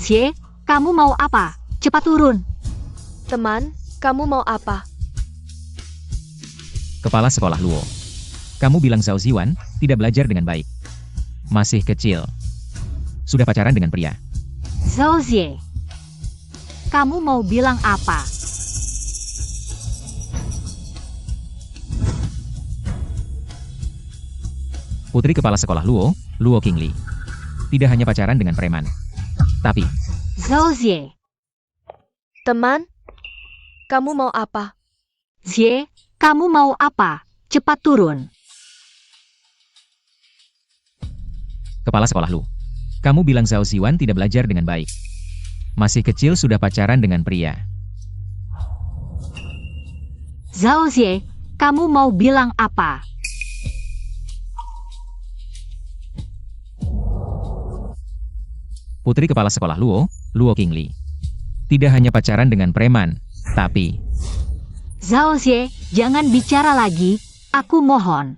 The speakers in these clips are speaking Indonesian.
Xie, kamu mau apa? Cepat turun. Teman, kamu mau apa? Kepala Sekolah Luo. Kamu bilang Zhao Ziwan tidak belajar dengan baik. Masih kecil. Sudah pacaran dengan pria. Zhao Xie, kamu mau bilang apa? Putri Kepala Sekolah Luo, Luo Qingli. Tidak hanya pacaran dengan preman. Tapi, Zhao Xie, Teman, kamu mau apa? Xie, kamu mau apa? Cepat turun. Kepala Sekolah Lu. Kamu bilang Zhao Ziwan tidak belajar dengan baik. Masih kecil sudah pacaran dengan pria. Zhao Xie, kamu mau bilang apa? Putri Kepala Sekolah Luo, Luo Qingli. Tidak hanya pacaran dengan preman, tapi... Zhao Xie, jangan bicara lagi, aku mohon.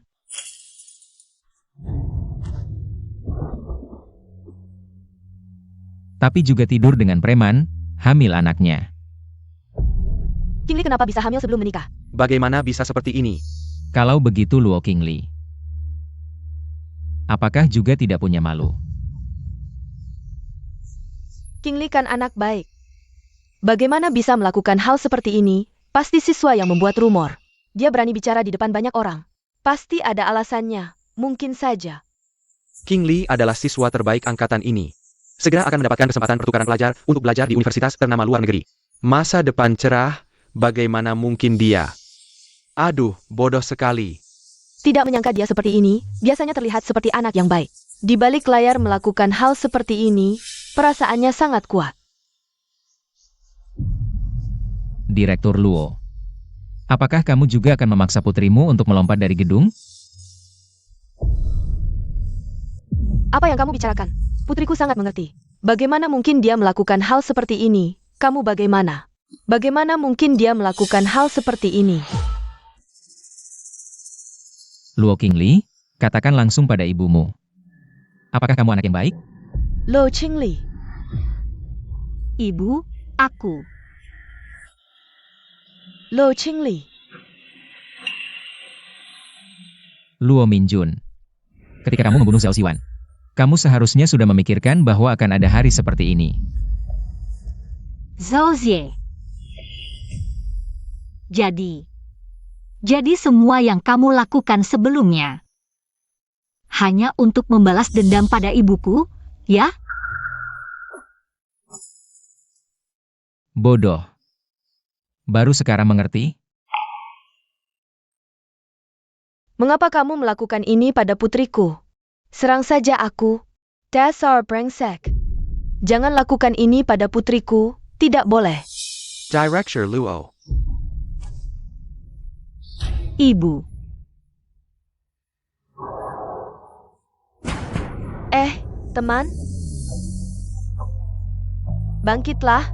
Tapi juga tidur dengan preman, hamil anaknya. Qingli kenapa bisa hamil sebelum menikah? Bagaimana bisa seperti ini? Kalau begitu Luo Qingli, apakah juga tidak punya malu? Qingli kan anak baik. Bagaimana bisa melakukan hal seperti ini? Pasti siswa yang membuat rumor. Dia berani bicara di depan banyak orang. Pasti ada alasannya. Mungkin saja. Qingli adalah siswa terbaik angkatan ini. Segera akan mendapatkan kesempatan pertukaran pelajar untuk belajar di universitas ternama luar negeri. Masa depan cerah, bagaimana mungkin dia? Aduh, bodoh sekali. Tidak menyangka dia seperti ini, biasanya terlihat seperti anak yang baik. Di balik layar melakukan hal seperti ini, perasaannya sangat kuat. Direktur Luo. Apakah kamu juga akan memaksa putrimu untuk melompat dari gedung? Apa yang kamu bicarakan? Putriku sangat mengerti. Bagaimana mungkin dia melakukan hal seperti ini? Kamu bagaimana? Bagaimana mungkin dia melakukan hal seperti ini? Luo Qingli, katakan langsung pada ibumu. Apakah kamu anak yang baik? Luo Qingli. Ibu, aku. Luo Qingli. Luo Minjun. Ketika kamu membunuh Zhao Ziwan, kamu seharusnya sudah memikirkan bahwa akan ada hari seperti ini. Zhao Xie. Jadi semua yang kamu lakukan sebelumnya hanya untuk membalas dendam pada ibuku, ya? Bodoh. Baru sekarang mengerti? Mengapa kamu melakukan ini pada putriku? Serang saja aku. Dasar brengsek. Jangan lakukan ini pada putriku, tidak boleh. Director Luo. Ibu. Teman. Bangkitlah.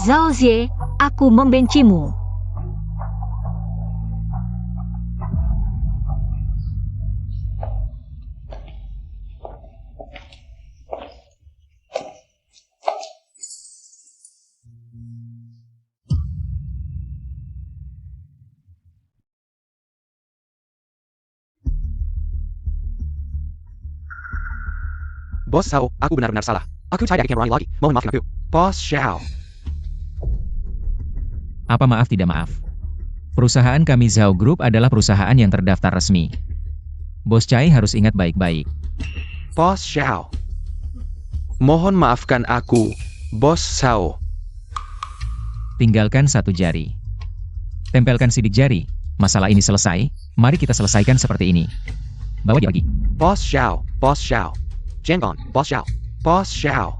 Zhao Xie, aku membencimu. Bos Zhao, aku benar-benar salah. Aku tidak ingin ulangi lagi. Mohon maafkan aku. Bos Zhao. Apa maaf tidak maaf? Perusahaan kami Zhao Group adalah perusahaan yang terdaftar resmi. Bos Chai harus ingat baik-baik. Bos Zhao. Mohon maafkan aku, Bos Zhao. Tinggalkan satu jari. Tempelkan sidik jari. Masalah ini selesai, mari kita selesaikan seperti ini. Bawa dia pergi. Bos Zhao, Bos Zhao. Jengon, Bos Zhao. Bos Zhao.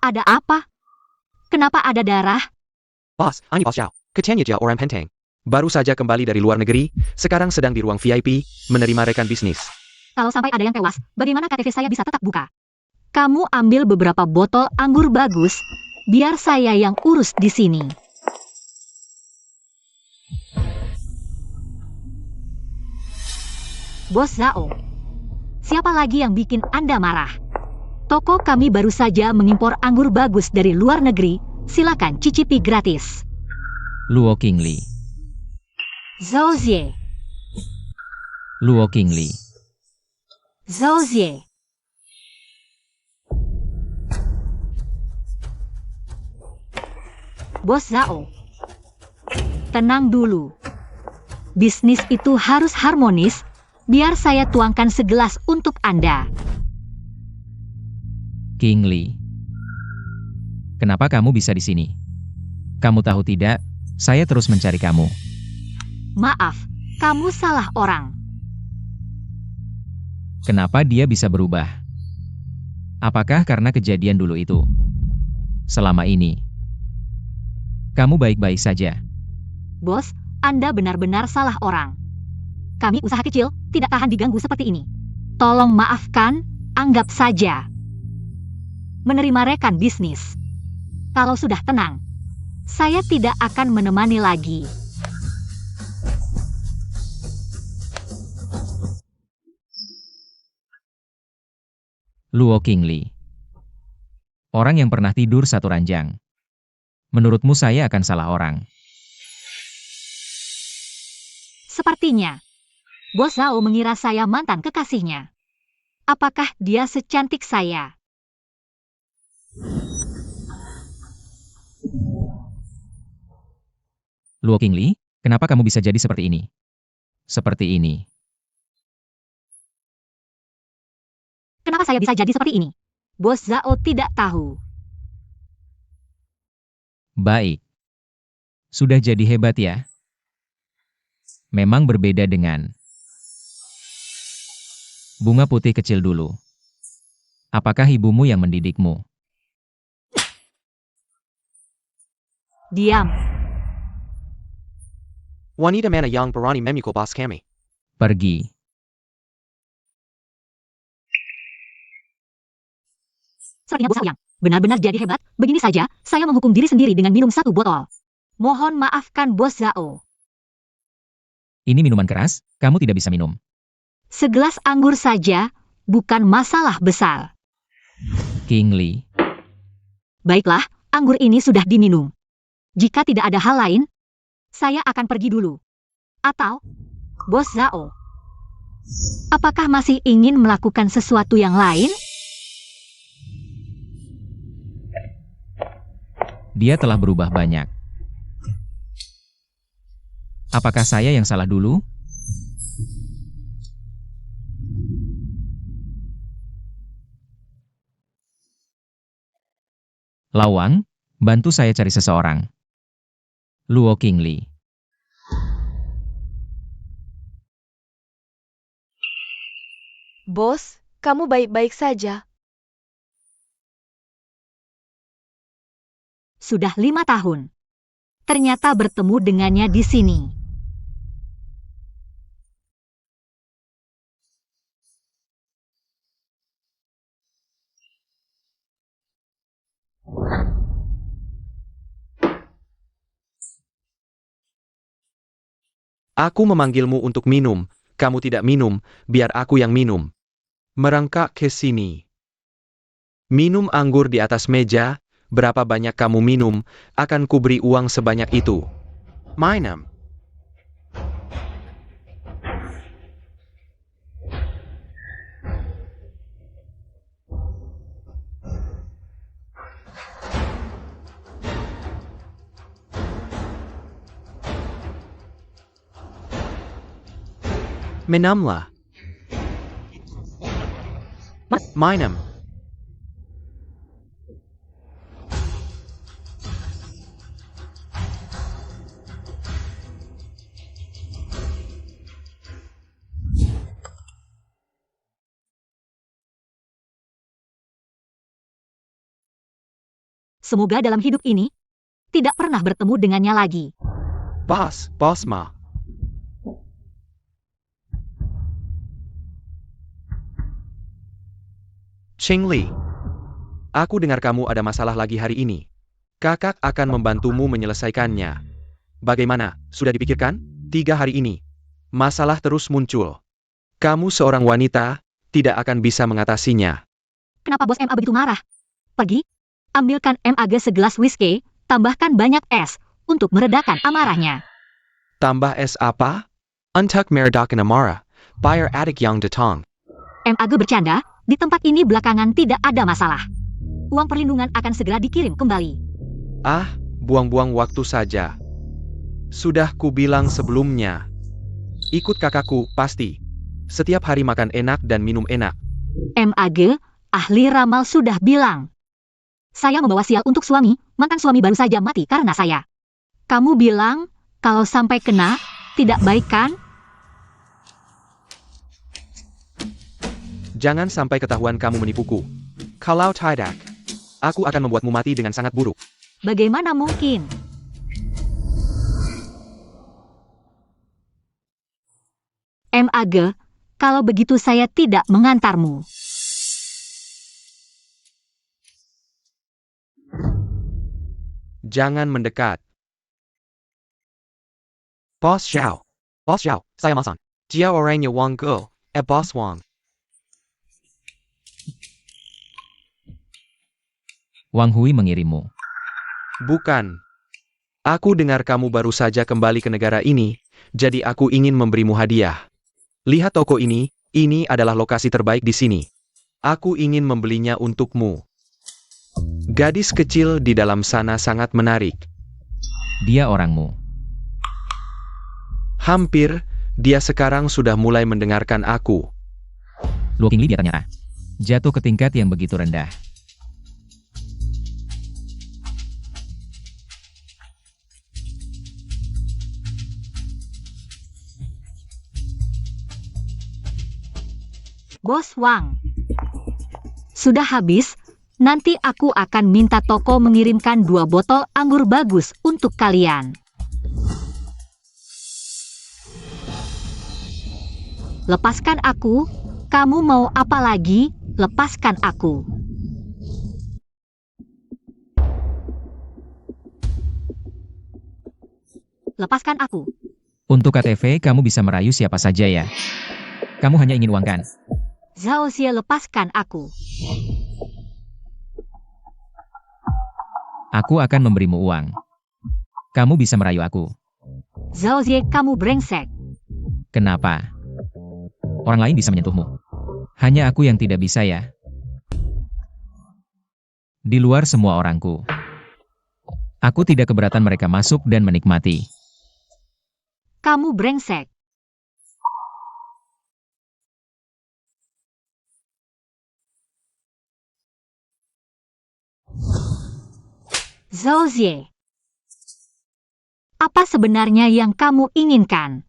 Ada apa? Kenapa ada darah? Bos, ini Bos Zhao. Katanya dia orang penting. Baru saja kembali dari luar negeri, sekarang sedang di ruang VIP, menerima rekan bisnis. Kalau sampai ada yang tewas, bagaimana KTV saya bisa tetap buka? Kamu ambil beberapa botol anggur bagus, biar saya yang urus di sini. Bos Zhao, siapa lagi yang bikin Anda marah? Toko kami baru saja mengimpor anggur bagus dari luar negeri, silakan cicipi gratis. Luo Qingli. Zhou Zie, Luo Qingli. Zhou Zie. Bos Zhao, tenang dulu. Bisnis itu harus harmonis, biar saya tuangkan segelas untuk Anda. Qingli. Kenapa kamu bisa di sini? Kamu tahu tidak, saya terus mencari kamu. Maaf, kamu salah orang. Kenapa dia bisa berubah? Apakah karena kejadian dulu itu? Selama ini, kamu baik-baik saja. Bos, Anda benar-benar salah orang. Kami usaha kecil, tidak tahan diganggu seperti ini. Tolong maafkan, anggap saja. Menerima rekan bisnis. Kalau sudah tenang, saya tidak akan menemani lagi. Luo Qingli. Orang yang pernah tidur satu ranjang. Menurutmu saya akan salah orang? Sepertinya, Bos Zhao mengira saya mantan kekasihnya. Apakah dia secantik saya? Luo Qingli, kenapa kamu bisa jadi seperti ini? Seperti ini. Kenapa saya bisa jadi seperti ini? Bos Zhao tidak tahu. Baik. Sudah jadi hebat ya? Memang berbeda dengan bunga putih kecil dulu. Apakah ibumu yang mendidikmu? Diam. Wanita mana yang berani memukul bos kami? Pergi. Sepertinya Bos Zhao yang benar-benar jadi hebat. Begini saja, saya menghukum diri sendiri dengan minum satu botol. Mohon maafkan Bos Zhao. Ini minuman keras, kamu tidak bisa minum. Segelas anggur saja, bukan masalah besar. Qingli. Baiklah, anggur ini sudah diminum. Jika tidak ada hal lain, saya akan pergi dulu. Atau, Bos Zhao, apakah masih ingin melakukan sesuatu yang lain? Dia telah berubah banyak. Apakah saya yang salah dulu? Lawang, bantu saya cari seseorang. Luo Qingli. Bos, kamu baik-baik saja. Sudah 5 tahun. Ternyata bertemu dengannya di sini. Aku memanggilmu untuk minum, kamu tidak minum, biar aku yang minum. Merangkak ke sini. Minum anggur di atas meja, berapa banyak kamu minum, akan kuberi uang sebanyak itu. Minum. Minumlah. Minum. Semoga dalam hidup ini, tidak pernah bertemu dengannya lagi. Boss Ma. Cheng Li. Aku dengar kamu ada masalah lagi hari ini. Kakak akan membantumu menyelesaikannya. Bagaimana, sudah dipikirkan? 3 hari ini. Masalah terus muncul. Kamu seorang wanita, tidak akan bisa mengatasinya. Kenapa bos MA begitu marah? Pergi, ambilkan MAG segelas whisky, tambahkan banyak es, untuk meredakan amarahnya. Tambah es apa? Untuk meredakan amarah, bayar adik yang datang. MAG bercanda, di tempat ini belakangan tidak ada masalah. Uang perlindungan akan segera dikirim kembali. Ah, buang-buang waktu saja. Sudah kubilang sebelumnya. Ikut kakakku, pasti. Setiap hari makan enak dan minum enak. MAG, ahli ramal sudah bilang. Saya membawa sial untuk suami, mantan suami baru saja mati karena saya. Kamu bilang, kalau sampai kena, tidak baik kan? Jangan sampai ketahuan kamu menipuku. Kalau tidak, aku akan membuatmu mati dengan sangat buruk. Bagaimana mungkin? MAG, kalau begitu saya tidak mengantarmu. Jangan mendekat. Boss Xiao, saya masan. Dia orangnya Wang Ge, Boss Wang. Wang Hui mengirimmu. Bukan. Aku dengar kamu baru saja kembali ke negara ini, jadi aku ingin memberimu hadiah. Lihat toko ini adalah lokasi terbaik di sini. Aku ingin membelinya untukmu. Gadis kecil di dalam sana sangat menarik. Dia orangmu. Hampir, dia sekarang sudah mulai mendengarkan aku. Luo Qingli dia ternyata jatuh ke tingkat yang begitu rendah. Bos Wang. Sudah habis, nanti aku akan minta toko mengirimkan 2 botol anggur bagus untuk kalian. Lepaskan aku, kamu mau apa lagi? Lepaskan aku. Lepaskan aku. Untuk KTV kamu bisa merayu siapa saja ya. Kamu hanya ingin uang kan? Zhao Xie, lepaskan aku. Aku akan memberimu uang. Kamu bisa merayu aku. Zhao Xie, kamu brengsek. Kenapa? Orang lain bisa menyentuhmu. Hanya aku yang tidak bisa ya. Di luar semua orangku. Aku tidak keberatan mereka masuk dan menikmati. Kamu brengsek. Zhao Xie. Apa sebenarnya yang kamu inginkan?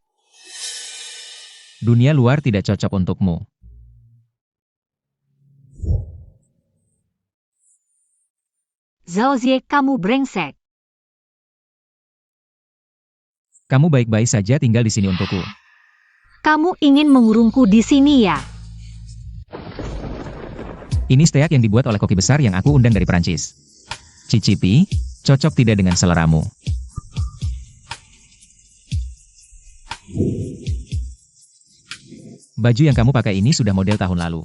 Dunia luar tidak cocok untukmu. Zhao Xie, kamu brengsek. Kamu baik-baik saja tinggal di sini untukku. Kamu ingin mengurungku di sini ya? Ini steak yang dibuat oleh koki besar yang aku undang dari Perancis. Cicipi, cocok tidak dengan seleramu? Baju yang kamu pakai ini sudah model tahun lalu.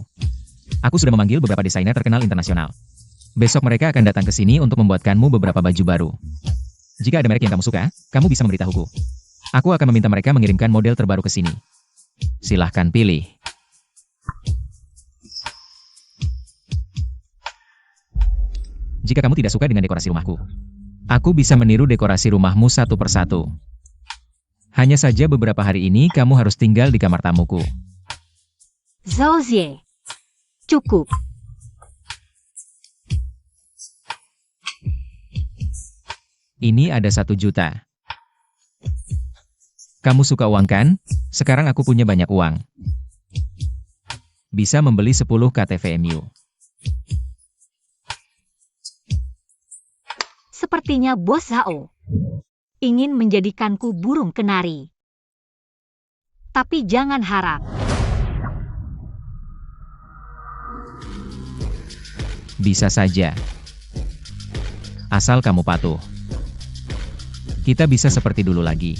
Aku sudah memanggil beberapa desainer terkenal internasional. Besok mereka akan datang ke sini untuk membuatkanmu beberapa baju baru. Jika ada merek yang kamu suka, kamu bisa memberitahuku. Aku akan meminta mereka mengirimkan model terbaru ke sini. Silahkan pilih. Jika kamu tidak suka dengan dekorasi rumahku, aku bisa meniru dekorasi rumahmu satu persatu. Hanya saja beberapa hari ini kamu harus tinggal di kamar tamuku. Zhao Xie. Cukup. Ini ada 1 juta. Kamu suka uang kan? Sekarang aku punya banyak uang. Bisa membeli 10 KTV MU. Sepertinya Bos Zhao ingin menjadikanku burung kenari. Tapi jangan harap. Bisa saja. Asal kamu patuh. Kita bisa seperti dulu lagi.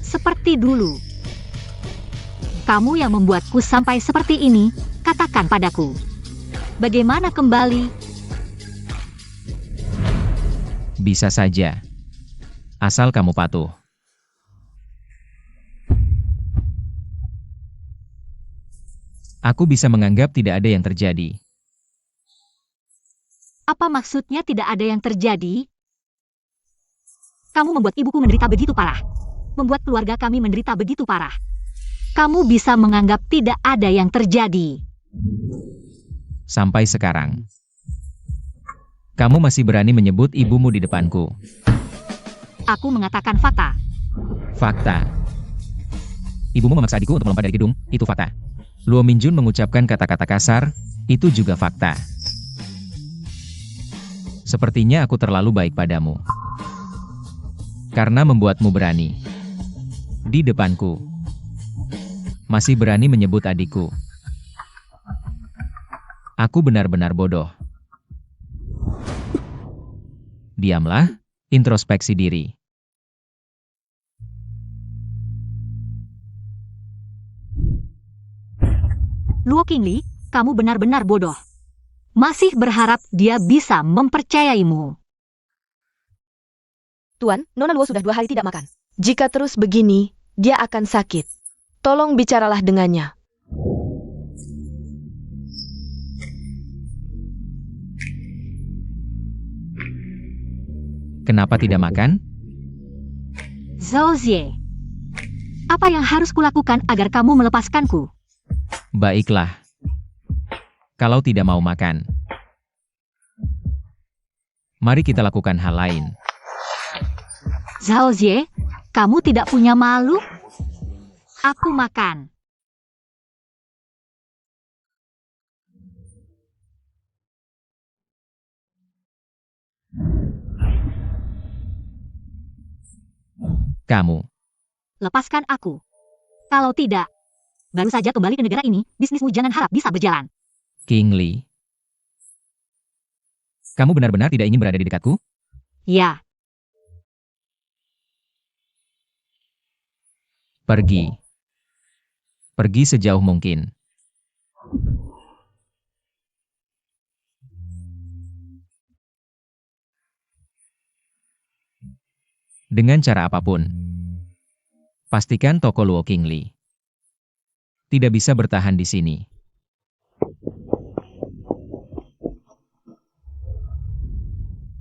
Seperti dulu. Kamu yang membuatku sampai seperti ini, katakan padaku. Bagaimana kembali? Bisa saja. Asal kamu patuh. Aku bisa menganggap tidak ada yang terjadi. Apa maksudnya tidak ada yang terjadi? Kamu membuat ibuku menderita begitu parah. Membuat keluarga kami menderita begitu parah. Kamu bisa menganggap tidak ada yang terjadi. Sampai sekarang. Kamu masih berani menyebut ibumu di depanku. Aku mengatakan fakta. Fakta. Ibumu memaksa adikku untuk melompat dari gedung, itu fakta. Luo Minjun mengucapkan kata-kata kasar, itu juga fakta. Sepertinya aku terlalu baik padamu. Karena membuatmu berani. Di depanku. Masih berani menyebut adikku. Aku benar-benar bodoh. Diamlah, introspeksi diri. Luo Qingli, kamu benar-benar bodoh. Masih berharap dia bisa mempercayaimu. Tuan, Nona Luo sudah 2 hari tidak makan. Jika terus begini, dia akan sakit. Tolong bicaralah dengannya. Kenapa tidak makan? Zhao Zie, apa yang harus kulakukan agar kamu melepaskanku? Baiklah. Kalau tidak mau makan, mari kita lakukan hal lain. Zhao Zie, kamu tidak punya malu? Aku makan. Kamu. Lepaskan aku. Kalau tidak, baru saja kembali ke negara ini, bisnismu jangan harap bisa berjalan. Qingli. Kamu benar-benar tidak ingin berada di dekatku? Ya, Pergi. Pergi sejauh mungkin. Dengan cara apapun. Pastikan toko Luo Qingli tidak bisa bertahan di sini.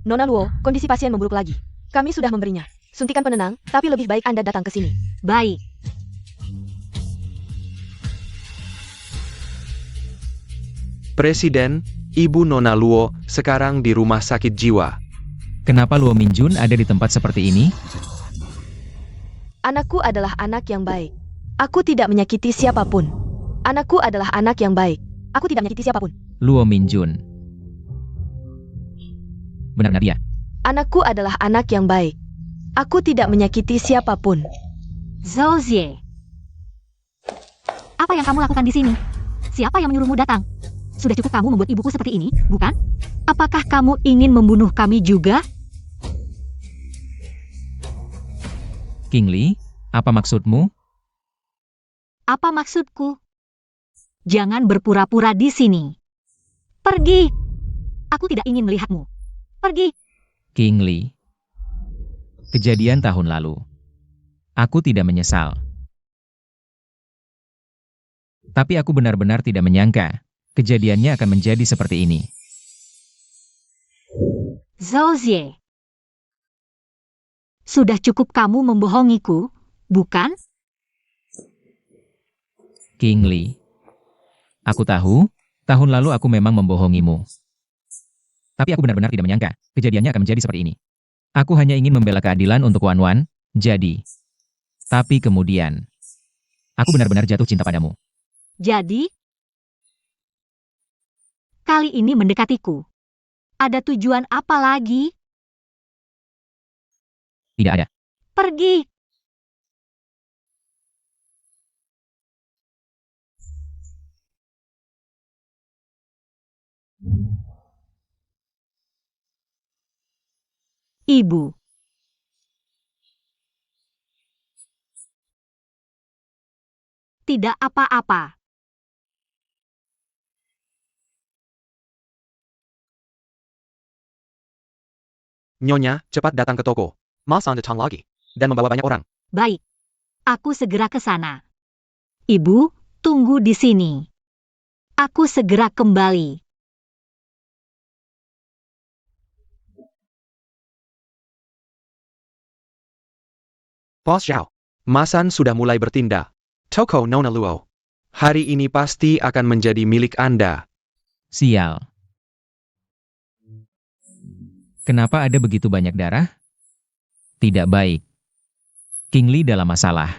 Nona Luo, kondisi pasien memburuk lagi. Kami sudah memberinya suntikan penenang, tapi lebih baik Anda datang ke sini. baik. Presiden, Ibu Nona Luo, sekarang di rumah sakit jiwa. Kenapa Luo Minjun ada di tempat seperti ini? Anakku adalah anak yang baik. Aku tidak menyakiti siapapun. Anakku adalah anak yang baik. Aku tidak menyakiti siapapun. Luo Minjun. Benar-benar dia. Anakku adalah anak yang baik. Aku tidak menyakiti siapapun. Zhao Zie, apa yang kamu lakukan di sini? Siapa yang menyuruhmu datang? Sudah cukup kamu membuat ibuku seperti ini, bukan? Apakah kamu ingin membunuh kami juga? Qingli, apa maksudmu? Apa maksudku? Jangan berpura-pura di sini. Pergi. Aku tidak ingin melihatmu. Pergi. Qingli. Kejadian tahun lalu. Aku tidak menyesal. Tapi aku benar-benar tidak menyangka kejadiannya akan menjadi seperti ini. Zhao Zie, sudah cukup kamu membohongiku, bukan? Qingli. Aku tahu, tahun lalu aku memang membohongimu. Tapi aku benar-benar tidak menyangka kejadiannya akan menjadi seperti ini. Aku hanya ingin membela keadilan untuk Wan Wan, jadi. Tapi kemudian, aku benar-benar jatuh cinta padamu. Jadi, kali ini mendekatiku. Ada tujuan apa lagi? Tidak ada. Pergi. Ibu. Tidak apa-apa. Nyonya, cepat datang ke toko. Masang datang lagi. Dan membawa banyak orang. Baik. Aku segera ke sana. Ibu, tunggu di sini. Aku segera kembali. Bos Xiao. Masan sudah mulai bertindak. Toko Nona Luo. Hari ini pasti akan menjadi milik Anda. Sial. Kenapa ada begitu banyak darah? Tidak baik. King Li dalam masalah.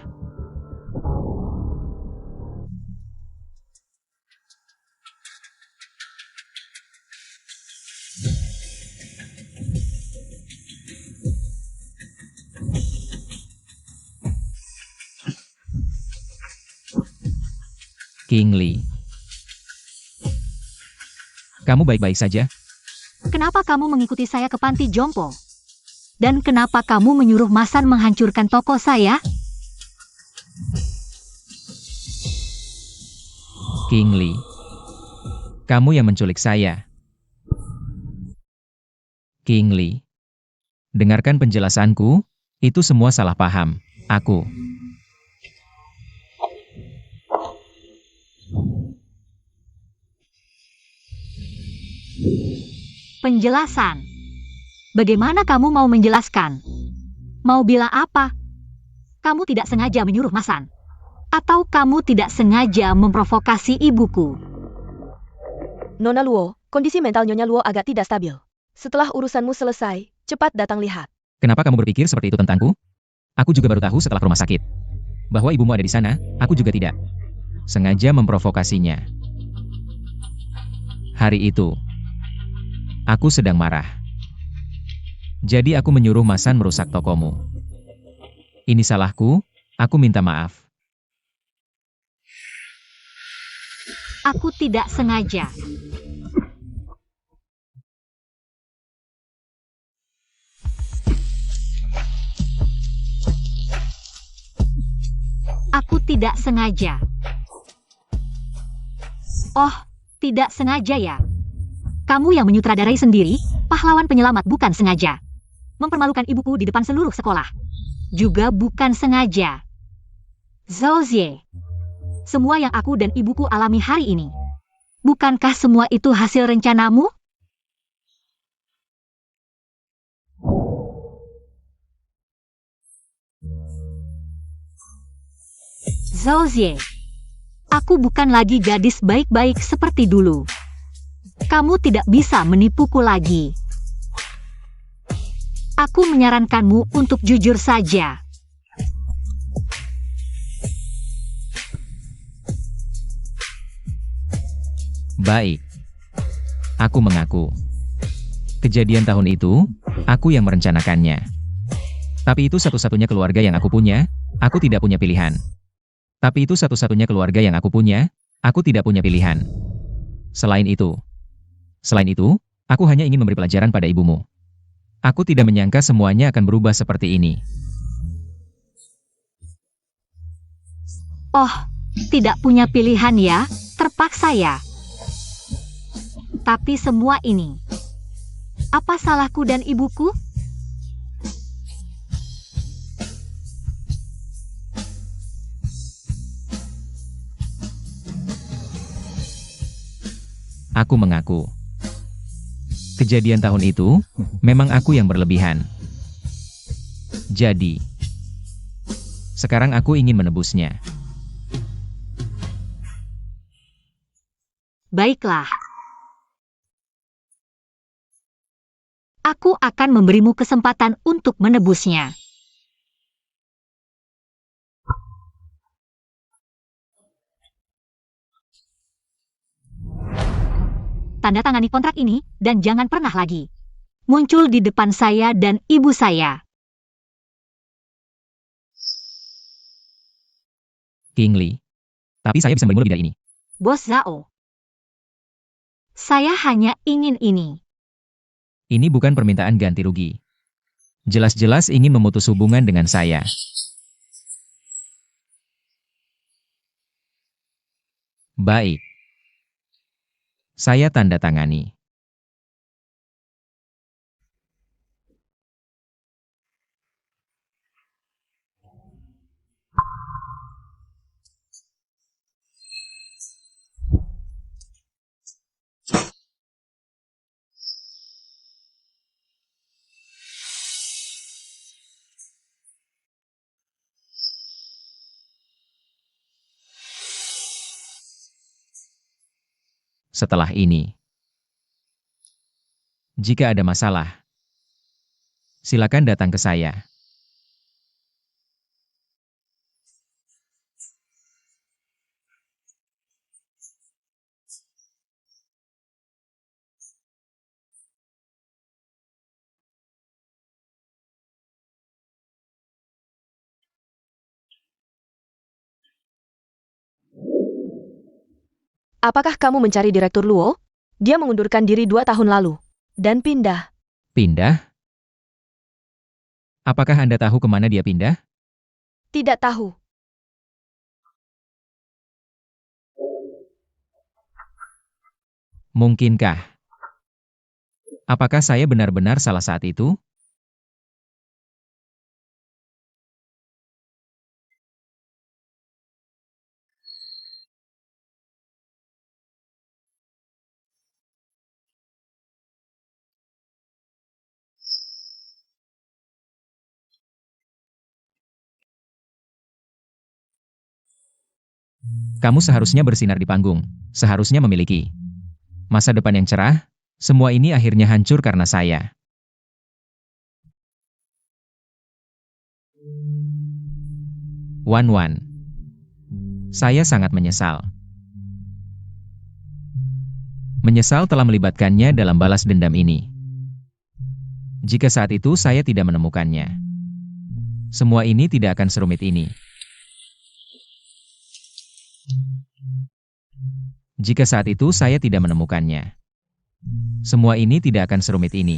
King Li. Kamu baik-baik saja? Kenapa kamu mengikuti saya ke panti jompo? Dan kenapa kamu menyuruh Masan menghancurkan toko saya? King Li. Kamu yang menculik saya. King Li. Dengarkan penjelasanku, itu semua salah paham. Aku. Penjelasan. Bagaimana kamu mau menjelaskan? Mau bilang apa? Kamu tidak sengaja menyuruh Masan? Atau kamu tidak sengaja memprovokasi ibuku? Nona Luo, kondisi mental Nyonya Luo agak tidak stabil. Setelah urusanmu selesai, cepat datang lihat. Kenapa kamu berpikir seperti itu tentangku? Aku juga baru tahu setelah ke rumah sakit. Bahwa ibumu ada di sana, aku juga tidak. Sengaja memprovokasinya. Hari itu, aku sedang marah. Jadi aku menyuruh Masan merusak tokomu. Ini salahku, aku minta maaf. Aku tidak sengaja. Aku tidak sengaja. Oh, tidak sengaja ya. Kamu yang menyutradarai sendiri, pahlawan penyelamat bukan sengaja. Mempermalukan ibuku di depan seluruh sekolah. Juga bukan sengaja. Zhao Zie. Semua yang aku dan ibuku alami hari ini. Bukankah semua itu hasil rencanamu? Zhao Zie. Aku bukan lagi gadis baik-baik seperti dulu. Kamu tidak bisa menipuku lagi. Aku menyarankanmu untuk jujur saja. Baik. Aku mengaku. Kejadian tahun itu, aku yang merencanakannya. Tapi itu satu-satunya keluarga yang aku punya, aku tidak punya pilihan. Tapi itu satu-satunya keluarga yang aku punya, aku tidak punya pilihan. Selain itu, aku hanya ingin memberi pelajaran pada ibumu. Aku tidak menyangka semuanya akan berubah seperti ini. Oh, tidak punya pilihan ya, terpaksa ya. Tapi semua ini, apa salahku dan ibuku? Aku mengaku. Kejadian tahun itu, memang aku yang berlebihan. Jadi, sekarang aku ingin menebusnya. Baiklah. Aku akan memberimu kesempatan untuk menebusnya. tanda tangani kontrak ini, dan jangan pernah lagi muncul di depan saya dan ibu saya. King Lee. Tapi saya bisa berimu lebih dari ini. Bos Zhao. Saya hanya ingin ini. Ini bukan permintaan ganti rugi. Jelas-jelas ingin memutus hubungan dengan saya. Baik. Saya tanda tangani. Setelah ini, jika ada masalah, silakan datang ke saya. Apakah kamu mencari Direktur Luo? Dia mengundurkan diri 2 tahun lalu. Dan pindah. Pindah? Apakah Anda tahu kemana dia pindah? Tidak tahu. Mungkinkah? Apakah saya benar-benar salah saat itu? Kamu seharusnya bersinar di panggung, seharusnya memiliki masa depan yang cerah. Semua ini akhirnya hancur karena saya. Wan. Saya sangat menyesal. Menyesal telah melibatkannya dalam balas dendam ini. Jika saat itu saya tidak menemukannya, semua ini tidak akan serumit ini. Jika saat itu saya tidak menemukannya, semua ini tidak akan serumit ini.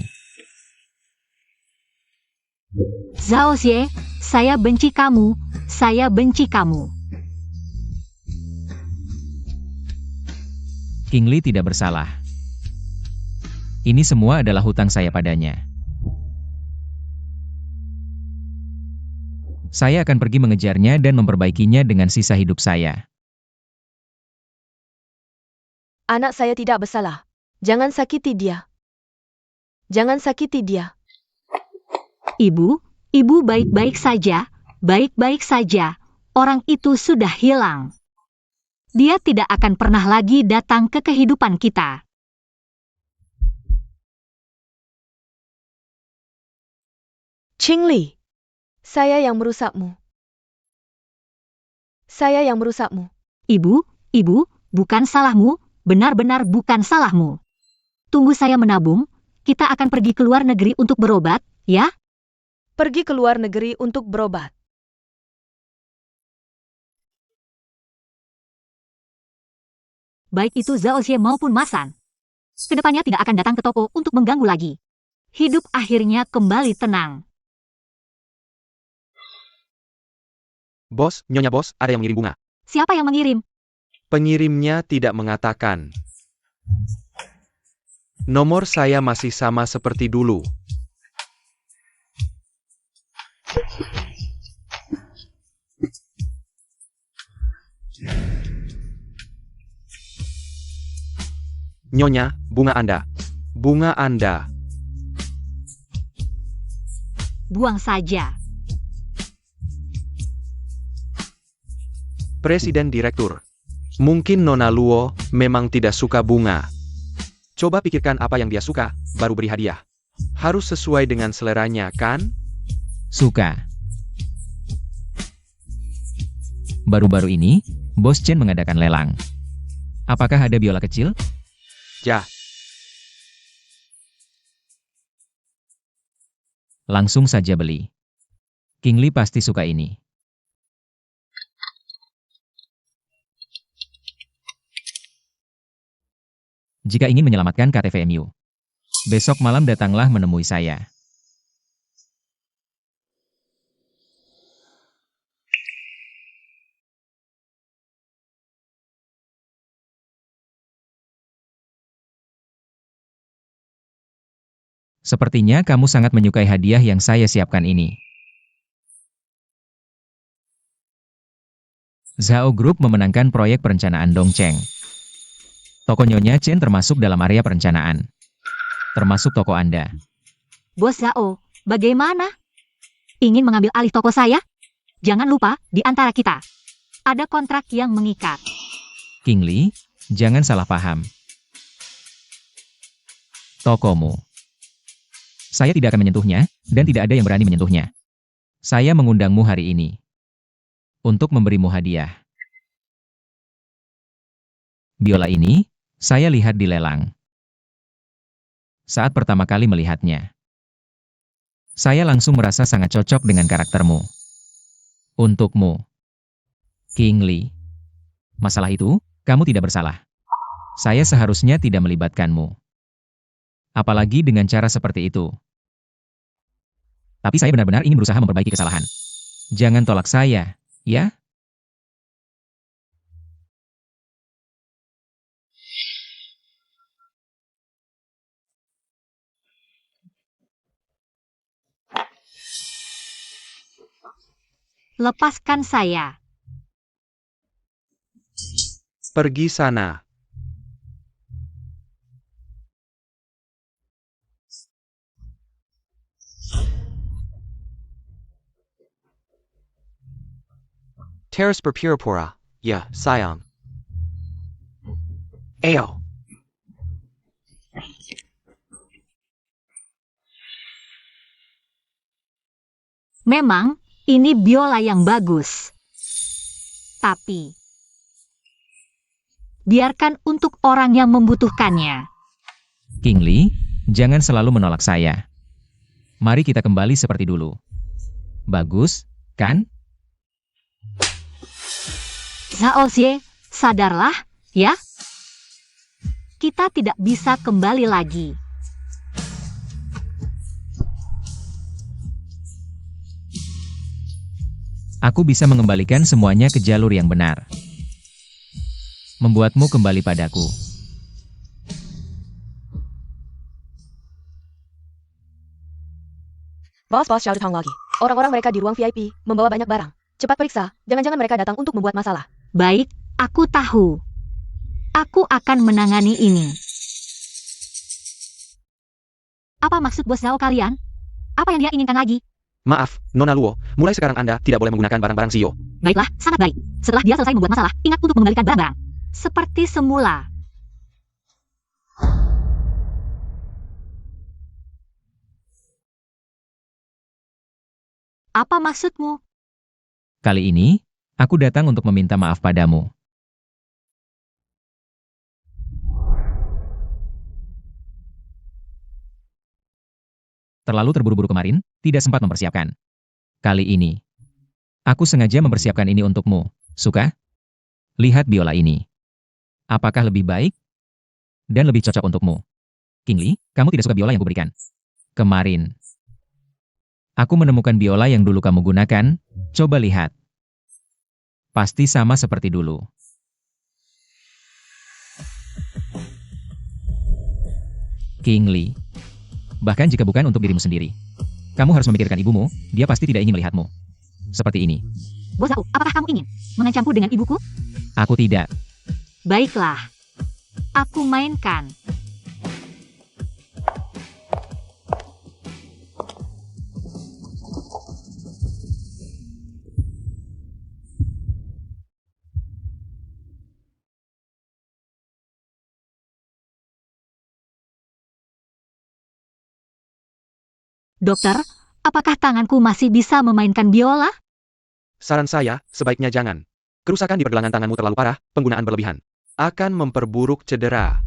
Zhao Xie, saya benci kamu. Saya benci kamu. King Lee tidak bersalah. Ini semua adalah hutang saya padanya. Saya akan pergi mengejarnya dan memperbaikinya dengan sisa hidup saya. Anak saya tidak bersalah. Jangan sakiti dia. Jangan sakiti dia. Ibu baik-baik saja. Baik-baik saja. Orang itu sudah hilang. Dia tidak akan pernah lagi datang ke kehidupan kita. Qing Li. Saya yang merusakmu. Saya yang merusakmu. Ibu, bukan salahmu. Benar-benar bukan salahmu. Tunggu saya menabung. Kita akan pergi ke luar negeri untuk berobat, ya? Pergi ke luar negeri untuk berobat. Baik itu Zhao Xie maupun Masan. Kedepannya tidak akan datang ke toko untuk mengganggu lagi. Hidup akhirnya kembali tenang. Bos, Nyonya Bos, ada yang mengirim bunga. Siapa yang mengirim? Pengirimnya tidak mengatakan. Nomor saya masih sama seperti dulu. Nyonya, bunga Anda. Bunga Anda. Buang saja. Presiden Direktur. Mungkin Nona Luo memang tidak suka bunga. Coba pikirkan apa yang dia suka, baru beri hadiah. Harus sesuai dengan seleranya, kan? Suka. Baru-baru ini, Bos Chen mengadakan lelang. Apakah ada biola kecil? Ya, Langsung saja beli. King Lee pasti suka ini. Jika ingin menyelamatkan KTVMU, besok malam datanglah menemui saya. Sepertinya kamu sangat menyukai hadiah yang saya siapkan ini. Zhao Group memenangkan proyek perencanaan Dongcheng. Toko Nyonya Chen termasuk dalam area perencanaan. Termasuk toko Anda. Bos Zhao, bagaimana? Ingin mengambil alih toko saya? Jangan lupa, di antara kita ada kontrak yang mengikat. King Lee, jangan salah paham. Tokomu. Saya tidak akan menyentuhnya, dan tidak ada yang berani menyentuhnya. Saya mengundangmu hari ini untuk memberimu hadiah. Biola ini, saya lihat di lelang. Saat pertama kali melihatnya, saya langsung merasa sangat cocok dengan karaktermu. Untukmu, King Lee. Masalah itu, kamu tidak bersalah. Saya seharusnya tidak melibatkanmu. Apalagi dengan cara seperti itu. Tapi saya benar-benar ingin berusaha memperbaiki kesalahan. Jangan tolak saya, ya? Lepaskan saya. Pergi sana. Teras berpura-pura. Ya, sayang. Ayo. Memang, ini biola yang bagus. Tapi, biarkan untuk orang yang membutuhkannya. King Lee, jangan selalu menolak saya. Mari kita kembali seperti dulu. Bagus, kan? Zhao Xie, sadarlah, ya? Kita tidak bisa kembali lagi. Aku bisa mengembalikan semuanya ke jalur yang benar. Membuatmu kembali padaku. Bos Xiao datang lagi. Orang-orang mereka di ruang VIP, membawa banyak barang. Cepat periksa, jangan-jangan mereka datang untuk membuat masalah. Baik, aku tahu. Aku akan menangani ini. Apa maksud bos Zhao kalian? Apa yang dia inginkan lagi? Maaf, Nona Luo, mulai sekarang Anda tidak boleh menggunakan barang-barang Zio. Baiklah, sangat baik. Setelah dia selesai membuat masalah, ingat untuk mengembalikan barang-barang. Seperti semula. Apa maksudmu? Kali ini, aku datang untuk meminta maaf padamu. Terlalu terburu-buru kemarin, tidak sempat mempersiapkan. Kali ini, aku sengaja mempersiapkan ini untukmu. Suka? Lihat biola ini. Apakah lebih baik? Dan lebih cocok untukmu? King Lee, kamu tidak suka biola yang kuberikan? Kemarin, aku menemukan biola yang dulu kamu gunakan. Coba lihat. Pasti sama seperti dulu. King Lee. Bahkan jika bukan untuk dirimu sendiri. Kamu harus memikirkan ibumu, dia pasti tidak ingin melihatmu. Seperti ini. Bos Zhao, apakah kamu ingin mengancamku dengan ibuku? Aku tidak. Baiklah. Aku mainkan. Dokter, apakah tanganku masih bisa memainkan biola? Saran saya, sebaiknya jangan. Kerusakan di pergelangan tanganmu terlalu parah, penggunaan berlebihan akan memperburuk cedera.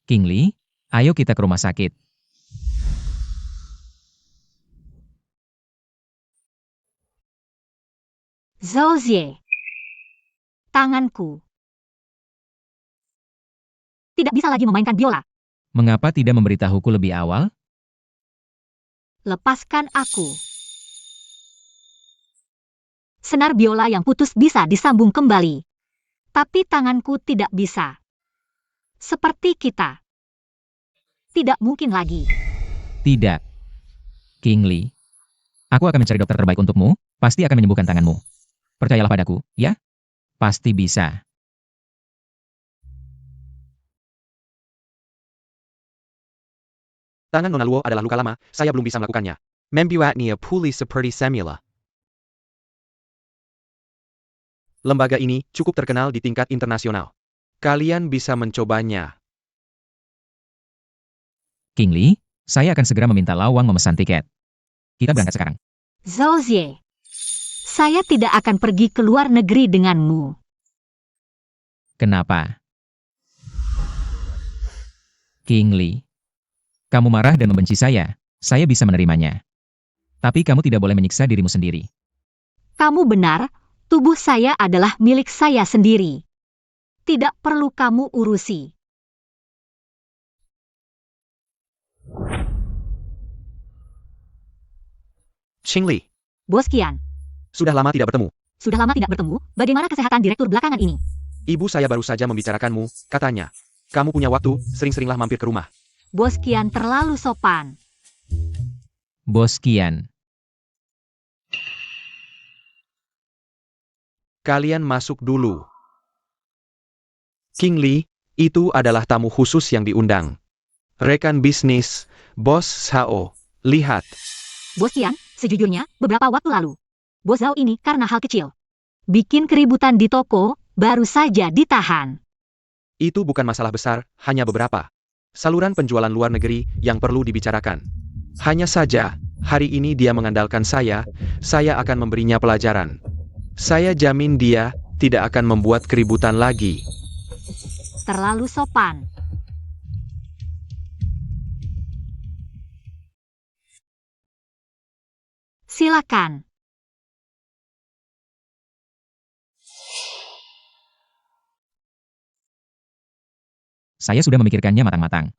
King Lee, ayo kita ke rumah sakit. Zhou Jie. Tanganku. Tidak bisa lagi memainkan biola. Mengapa tidak memberitahuku lebih awal? Lepaskan aku. Senar biola yang putus bisa disambung kembali. Tapi tanganku tidak bisa. Seperti kita. Tidak mungkin lagi. Tidak. King Lee. Aku akan mencari dokter terbaik untukmu, pasti akan menyembuhkan tanganmu. Percayalah padaku, ya? Pasti bisa. Tangan Nona Luo adalah luka lama, saya belum bisa melakukannya. Membuatnya pulih seperti semula. Lembaga ini cukup terkenal di tingkat internasional. Kalian bisa mencobanya. King Lee, saya akan segera meminta Lawang memesan tiket. Kita berangkat sekarang. Zhou Jie. Saya tidak akan pergi ke luar negeri denganmu. Kenapa? King Lee. Kamu marah dan membenci saya bisa menerimanya. Tapi kamu tidak boleh menyiksa dirimu sendiri. Kamu benar, tubuh saya adalah milik saya sendiri. Tidak perlu kamu urusi. Qing Li, Bos Qian, sudah lama tidak bertemu. sudah lama tidak bertemu, bagaimana kesehatan direktur belakangan ini? Ibu saya baru saja membicarakanmu, katanya. Kamu punya waktu, sering-seringlah mampir ke rumah. Bos Qian terlalu sopan. Bos Qian. Kalian masuk dulu. King Lee, itu adalah tamu khusus yang diundang. Rekan bisnis, Bos Zhao. Lihat, Bos Qian, sejujurnya, beberapa waktu lalu. Bos Zhao ini karena hal kecil. Bikin keributan di toko, baru saja ditahan. itu bukan masalah besar, hanya beberapa. Saluran penjualan luar negeri yang perlu dibicarakan. Hanya saja, hari ini dia mengandalkan saya akan memberinya pelajaran. Saya jamin dia tidak akan membuat keributan lagi. Terlalu sopan. Silakan. Saya sudah memikirkannya matang-matang.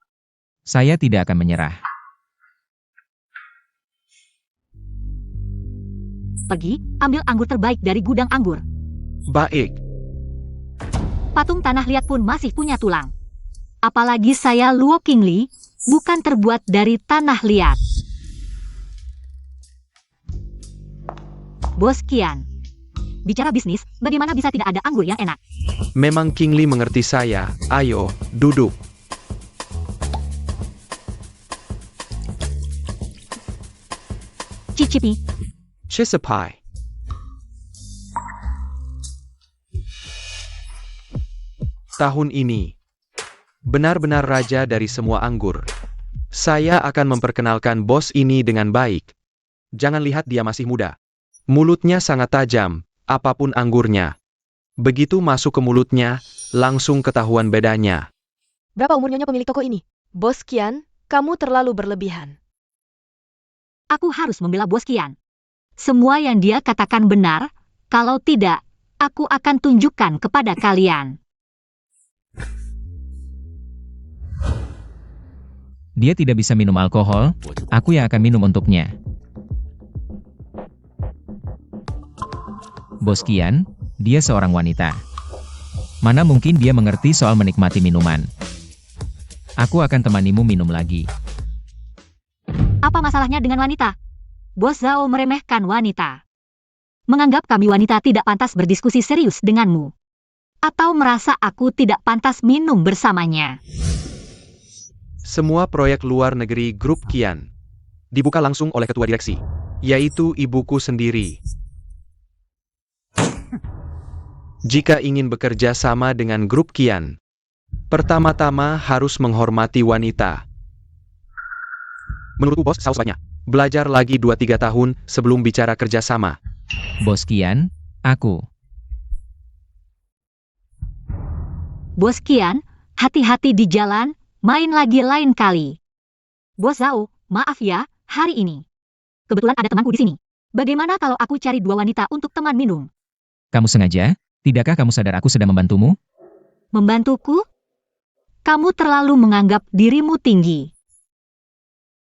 Saya tidak akan menyerah. Pergi, ambil anggur terbaik dari gudang anggur. Baik, Patung tanah liat pun masih punya tulang. Apalagi saya Luo King Lee, bukan terbuat dari tanah liat. Bos Qian. Bicara bisnis, bagaimana bisa tidak ada anggur yang enak? memang King Lee mengerti saya. Ayo, duduk. Cicipi. Chisipai. Tahun ini, benar-benar raja dari semua anggur. Saya akan memperkenalkan bos ini dengan baik. Jangan lihat dia masih muda. Mulutnya sangat tajam, apapun anggurnya. Begitu masuk ke mulutnya, langsung ketahuan bedanya. Berapa umur nyonya pemilik toko ini? Bos Qian, kamu terlalu berlebihan. Aku harus membela Bos Qian. Semua yang dia katakan benar, kalau tidak, aku akan tunjukkan kepada kalian. Dia tidak bisa minum alkohol, aku yang akan minum untuknya. Bos Qian, dia seorang wanita. Mana mungkin dia mengerti soal menikmati minuman. Aku akan temanimu minum lagi. Apa masalahnya dengan wanita? Bos Zhao meremehkan wanita. Menganggap kami wanita tidak pantas berdiskusi serius denganmu. Atau merasa aku tidak pantas minum bersamanya. Semua proyek luar negeri Grup Qian dibuka langsung oleh ketua direksi, yaitu ibuku sendiri. Jika ingin bekerja sama dengan Grup Qian, pertama-tama harus menghormati wanita. Menurutku bos, sebaiknya belajar lagi 2-3 tahun sebelum bicara kerjasama. Bos Qian, aku. Bos Qian, hati-hati di jalan, Main lagi lain kali. Bos Zhao, maaf ya, hari ini. Kebetulan ada temanku di sini. Bagaimana kalau aku cari 2 wanita untuk teman minum? Kamu sengaja? Tidakkah kamu sadar aku sedang membantumu? Membantuku? Kamu terlalu menganggap dirimu tinggi.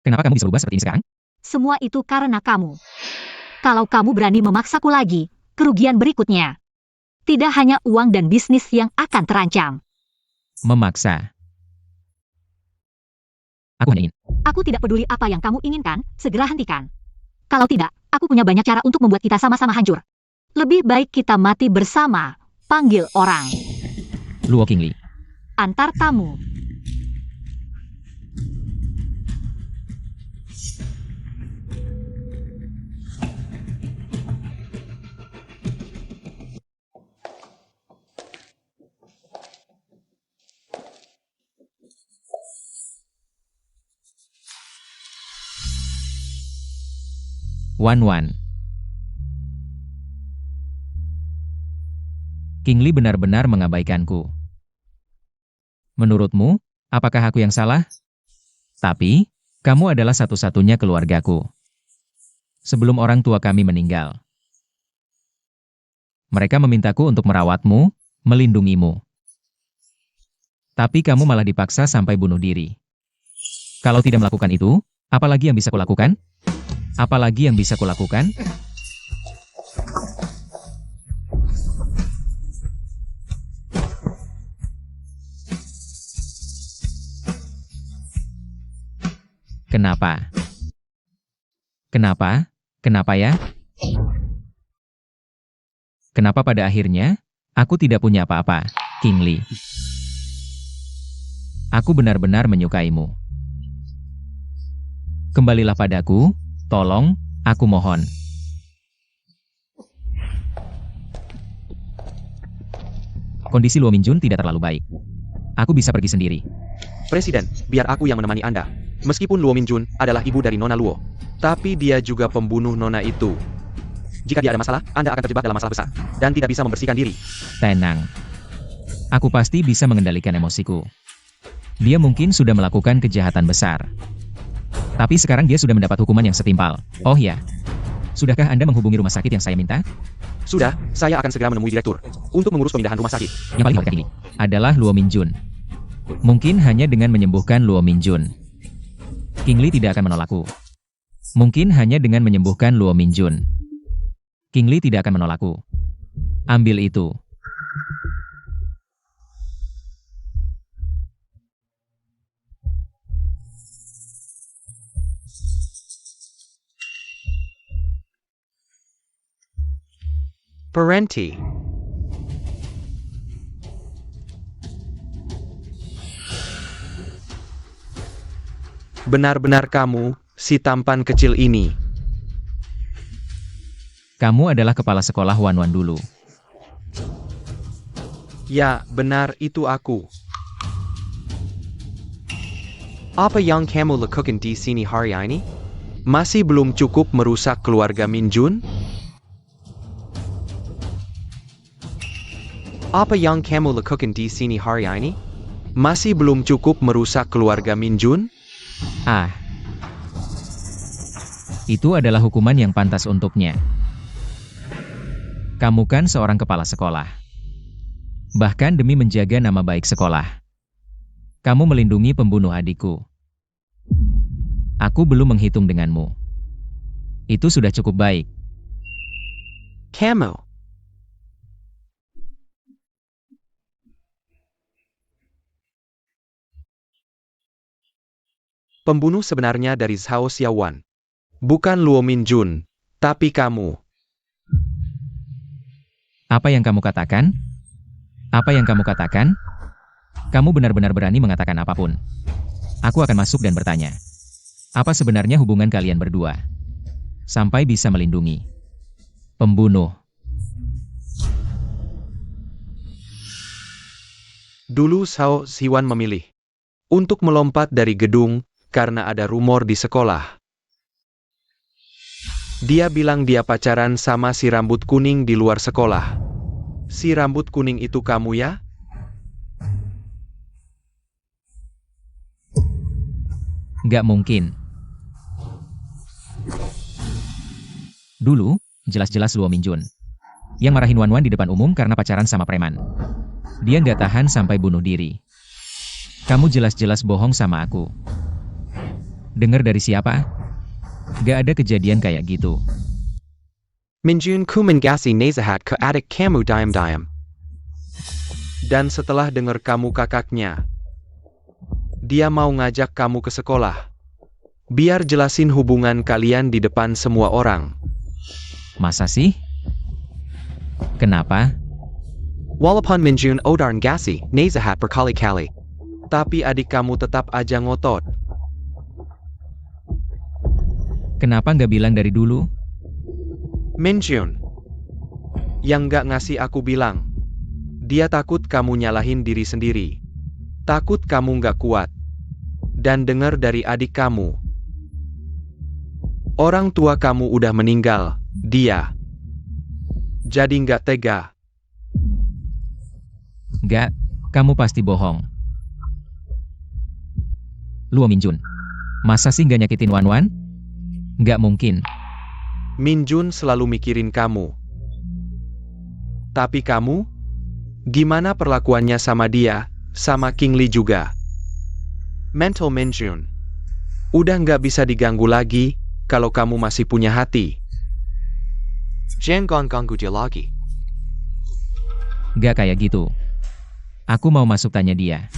Kenapa kamu bisa berubah seperti ini sekarang? Semua itu karena kamu. Kalau kamu berani memaksaku lagi, kerugian berikutnya. Tidak hanya uang dan bisnis yang akan terancam. Memaksa. Aku hanya ingin. Aku tidak peduli apa yang kamu inginkan, segera hentikan. Kalau tidak, aku punya banyak cara untuk membuat kita sama-sama hancur. Lebih baik kita mati bersama, panggil orang. Luo Qingli. Antar tamu. Wan. Qingli benar-benar mengabaikanku. Menurutmu, apakah aku yang salah? Tapi, kamu adalah satu-satunya keluargaku. Sebelum orang tua kami meninggal. Mereka memintaku untuk merawatmu, melindungimu. Tapi kamu malah dipaksa sampai bunuh diri. Kalau tidak melakukan itu, apalagi yang bisa kulakukan? Apalagi yang bisa kulakukan? Kenapa? Kenapa? Kenapa ya? Kenapa pada akhirnya, aku tidak punya apa-apa, Qingli? Aku benar-benar menyukaimu. Kembalilah padaku, tolong, aku mohon. Kondisi Luo Minjun tidak terlalu baik. Aku bisa pergi sendiri. Presiden, biar aku yang menemani Anda. Meskipun Luo Minjun adalah ibu dari Nona Luo, tapi dia juga pembunuh Nona itu. Jika dia ada masalah, Anda akan terjebak dalam masalah besar, dan tidak bisa membersihkan diri. Tenang. Aku pasti bisa mengendalikan emosiku. Dia mungkin sudah melakukan kejahatan besar. Tapi sekarang dia sudah mendapat hukuman yang setimpal. Oh ya. Sudahkah Anda menghubungi rumah sakit yang saya minta? Sudah, saya akan segera menemui direktur untuk mengurus pemindahan rumah sakit. Yang paling kali ini adalah Luo Minjun. Mungkin hanya dengan menyembuhkan Luo Minjun, Qingli tidak akan menolakku. Mungkin hanya dengan menyembuhkan Luo Minjun, Qingli tidak akan menolakku. Ambil itu. Parenti. Benar-benar kamu, si tampan kecil ini. Kamu adalah kepala sekolah Wan dulu. Ya, benar itu aku. Apa yang kamu lakukan di sini hari ini? Masih belum cukup merusak keluarga Minjun? Apa yang kamu lakukan di sini hari ini? Masih belum cukup merusak keluarga Minjun? Ah. Itu adalah hukuman yang pantas untuknya. Kamu kan seorang kepala sekolah. Bahkan demi menjaga nama baik sekolah, kamu melindungi pembunuh adikku. Aku belum menghitung denganmu. Itu sudah cukup baik. Kamu. Pembunuh sebenarnya dari Zhao Xiaowan. Bukan Luo Minjun, tapi kamu. Apa yang kamu katakan? Apa yang kamu katakan? Kamu benar-benar berani mengatakan apapun. Aku akan masuk dan bertanya. Apa sebenarnya hubungan kalian berdua? Sampai bisa melindungi pembunuh. Dulu Zhao Xiaowan memilih untuk melompat dari gedung karena ada rumor di sekolah. Dia bilang dia pacaran sama si rambut kuning di luar sekolah. Si rambut kuning itu kamu ya? Nggak mungkin. Dulu, jelas-jelas Luo Minjun yang marahin Wan Wan di depan umum karena pacaran sama preman. Dia nggak tahan sampai bunuh diri. Kamu jelas-jelas bohong sama aku. Dengar dari siapa? Nggak ada kejadian kayak gitu. Minjun ku mengasi nasehat ke adik kamu diam-diam. Dan setelah dengar kamu kakaknya, dia mau ngajak kamu ke sekolah. Biar jelasin hubungan kalian di depan semua orang. Masa sih? Kenapa? Walaupun Minjun odar ngasi nasehat berkali-kali. Tapi adik kamu tetap aja ngotot. Kenapa nggak bilang dari dulu? Minjun, yang nggak ngasih aku bilang. Dia takut kamu nyalahin diri sendiri. Takut kamu nggak kuat. Dan dengar dari adik kamu. Orang tua kamu udah meninggal, dia. Jadi nggak tega. Nggak, kamu pasti bohong. Luo Minjun, masa sih nggak nyakitin Wan Wan? Nggak mungkin. Minjun selalu mikirin kamu. Tapi kamu? Gimana perlakuannya sama dia, sama King Lee juga? Mental Minjun. Udah nggak bisa diganggu lagi, kalau kamu masih punya hati. Jangan ganggu dia lagi. Nggak kayak gitu. Aku mau masuk tanya dia.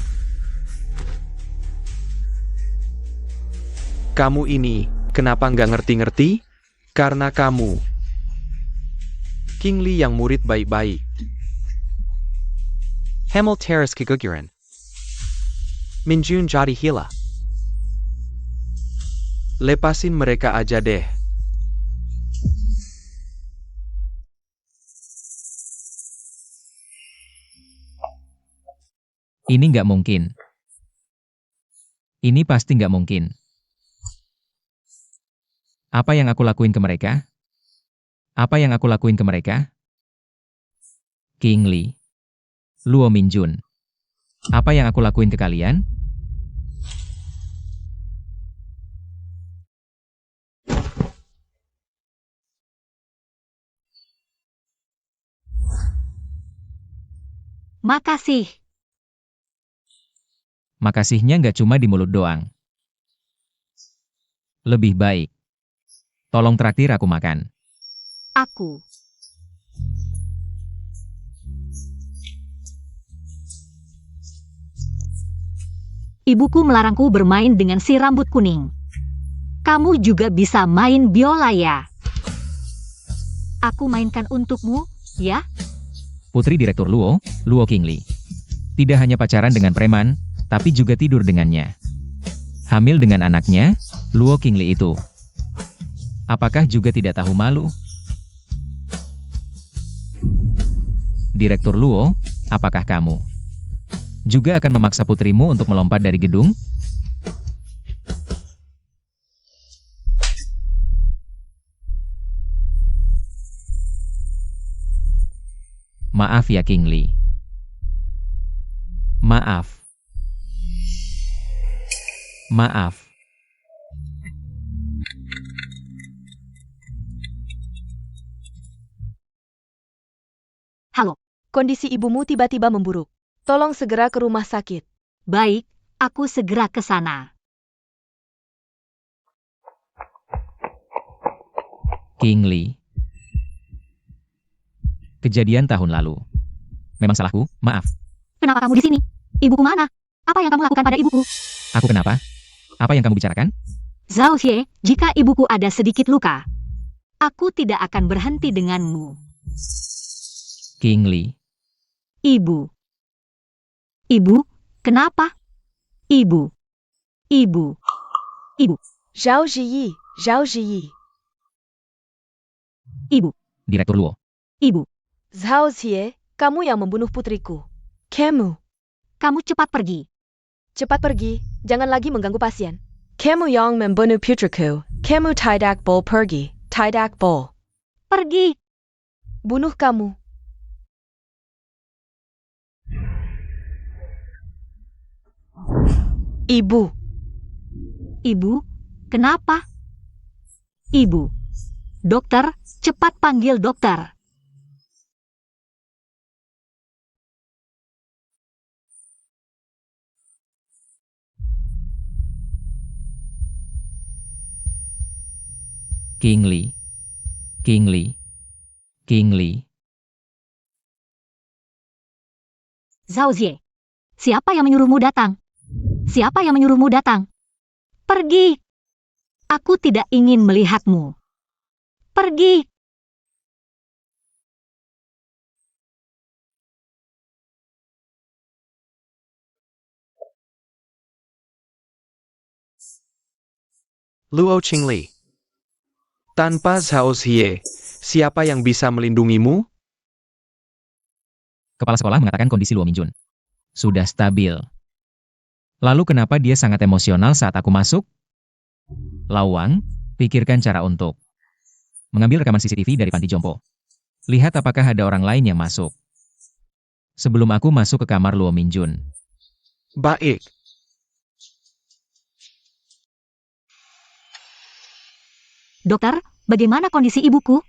Kamu ini, kenapa nggak ngerti-ngerti? Karena kamu. King Lee yang murid baik-baik. Hamil Terrace keguguran. Minjun jadi hila. Lepasin mereka aja deh. Ini nggak mungkin. Ini pasti nggak mungkin. Apa yang aku lakuin ke mereka? Apa yang aku lakuin ke mereka? King Lee. Luo Minjun. Apa yang aku lakuin ke kalian? Makasih. Makasihnya nggak cuma di mulut doang. Lebih baik. Tolong traktir aku makan. Aku. Ibuku melarangku bermain dengan si rambut kuning. Kamu juga bisa main biola ya? Aku mainkan untukmu, ya? Putri Direktur Luo, Luo King Lee. Tidak hanya pacaran dengan preman, tapi juga tidur dengannya. Hamil dengan anaknya, Luo King Lee itu. Apakah juga tidak tahu malu? Direktur Luo, apakah kamu juga akan memaksa putrimu untuk melompat dari gedung? Maaf ya King Lee. Maaf. Maaf. Halo. Kondisi ibumu tiba-tiba memburuk. Tolong segera ke rumah sakit. Baik, aku segera ke sana. King Lee. Kejadian tahun lalu. Memang salahku, maaf. Kenapa kamu di sini? Ibuku mana? Apa yang kamu lakukan pada ibuku? Aku kenapa? Apa yang kamu bicarakan? Zhao Xie, jika ibuku ada sedikit luka, aku tidak akan berhenti denganmu. King Lee. Ibu. Ibu, kenapa? Ibu. Ibu. Ibu. Zhao Ziyi, Zhao Ziyi. Ibu. Direktur Luo. Ibu. Zhao Xie, kamu yang membunuh putriku. Kamu. Kamu cepat pergi. Cepat pergi, jangan lagi mengganggu pasien. Kamu yang membunuh putriku. Kamu tidak boleh pergi. Tidak boleh. Pergi. Bunuh kamu. Ibu. Ibu, kenapa? Ibu. Dokter, cepat panggil dokter. Kingli. Kingli. Kingli. Zhao Xie. Siapa yang menyuruhmu datang? Siapa yang menyuruhmu datang? Pergi. Aku tidak ingin melihatmu. Pergi. Luo Qingli. Tanpa Zhao Xie, siapa yang bisa melindungimu? Kepala sekolah mengatakan kondisi Luo Minjun sudah stabil. Lalu kenapa dia sangat emosional saat aku masuk? Lawang, pikirkan cara untuk mengambil rekaman CCTV dari panti jompo. Lihat apakah ada orang lain yang masuk. Sebelum aku masuk ke kamar Luo Minjun. Baik. Dokter, bagaimana kondisi ibuku?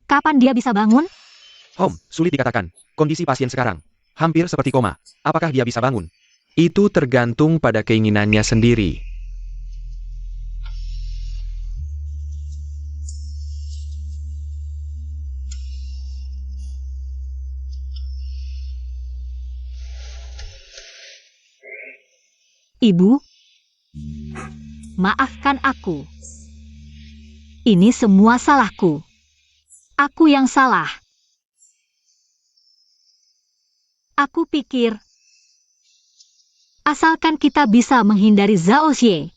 Kapan dia bisa bangun? Sulit dikatakan. Kondisi pasien sekarang hampir seperti koma. Apakah dia bisa bangun? Itu tergantung pada keinginannya sendiri. Ibu, maafkan aku. Ini semua salahku. Aku yang salah. Aku pikir, asalkan kita bisa menghindari Zhao Xie,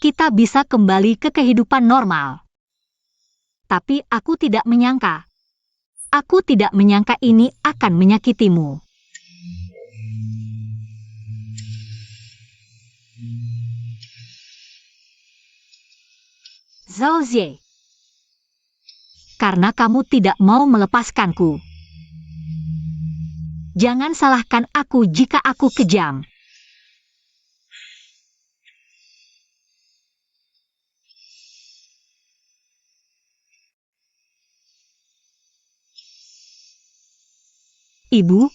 kita bisa kembali ke kehidupan normal. Tapi aku tidak menyangka. Aku tidak menyangka ini akan menyakitimu. Zhao Xie, karena kamu tidak mau melepaskanku. Jangan salahkan aku jika aku kejam. Ibu,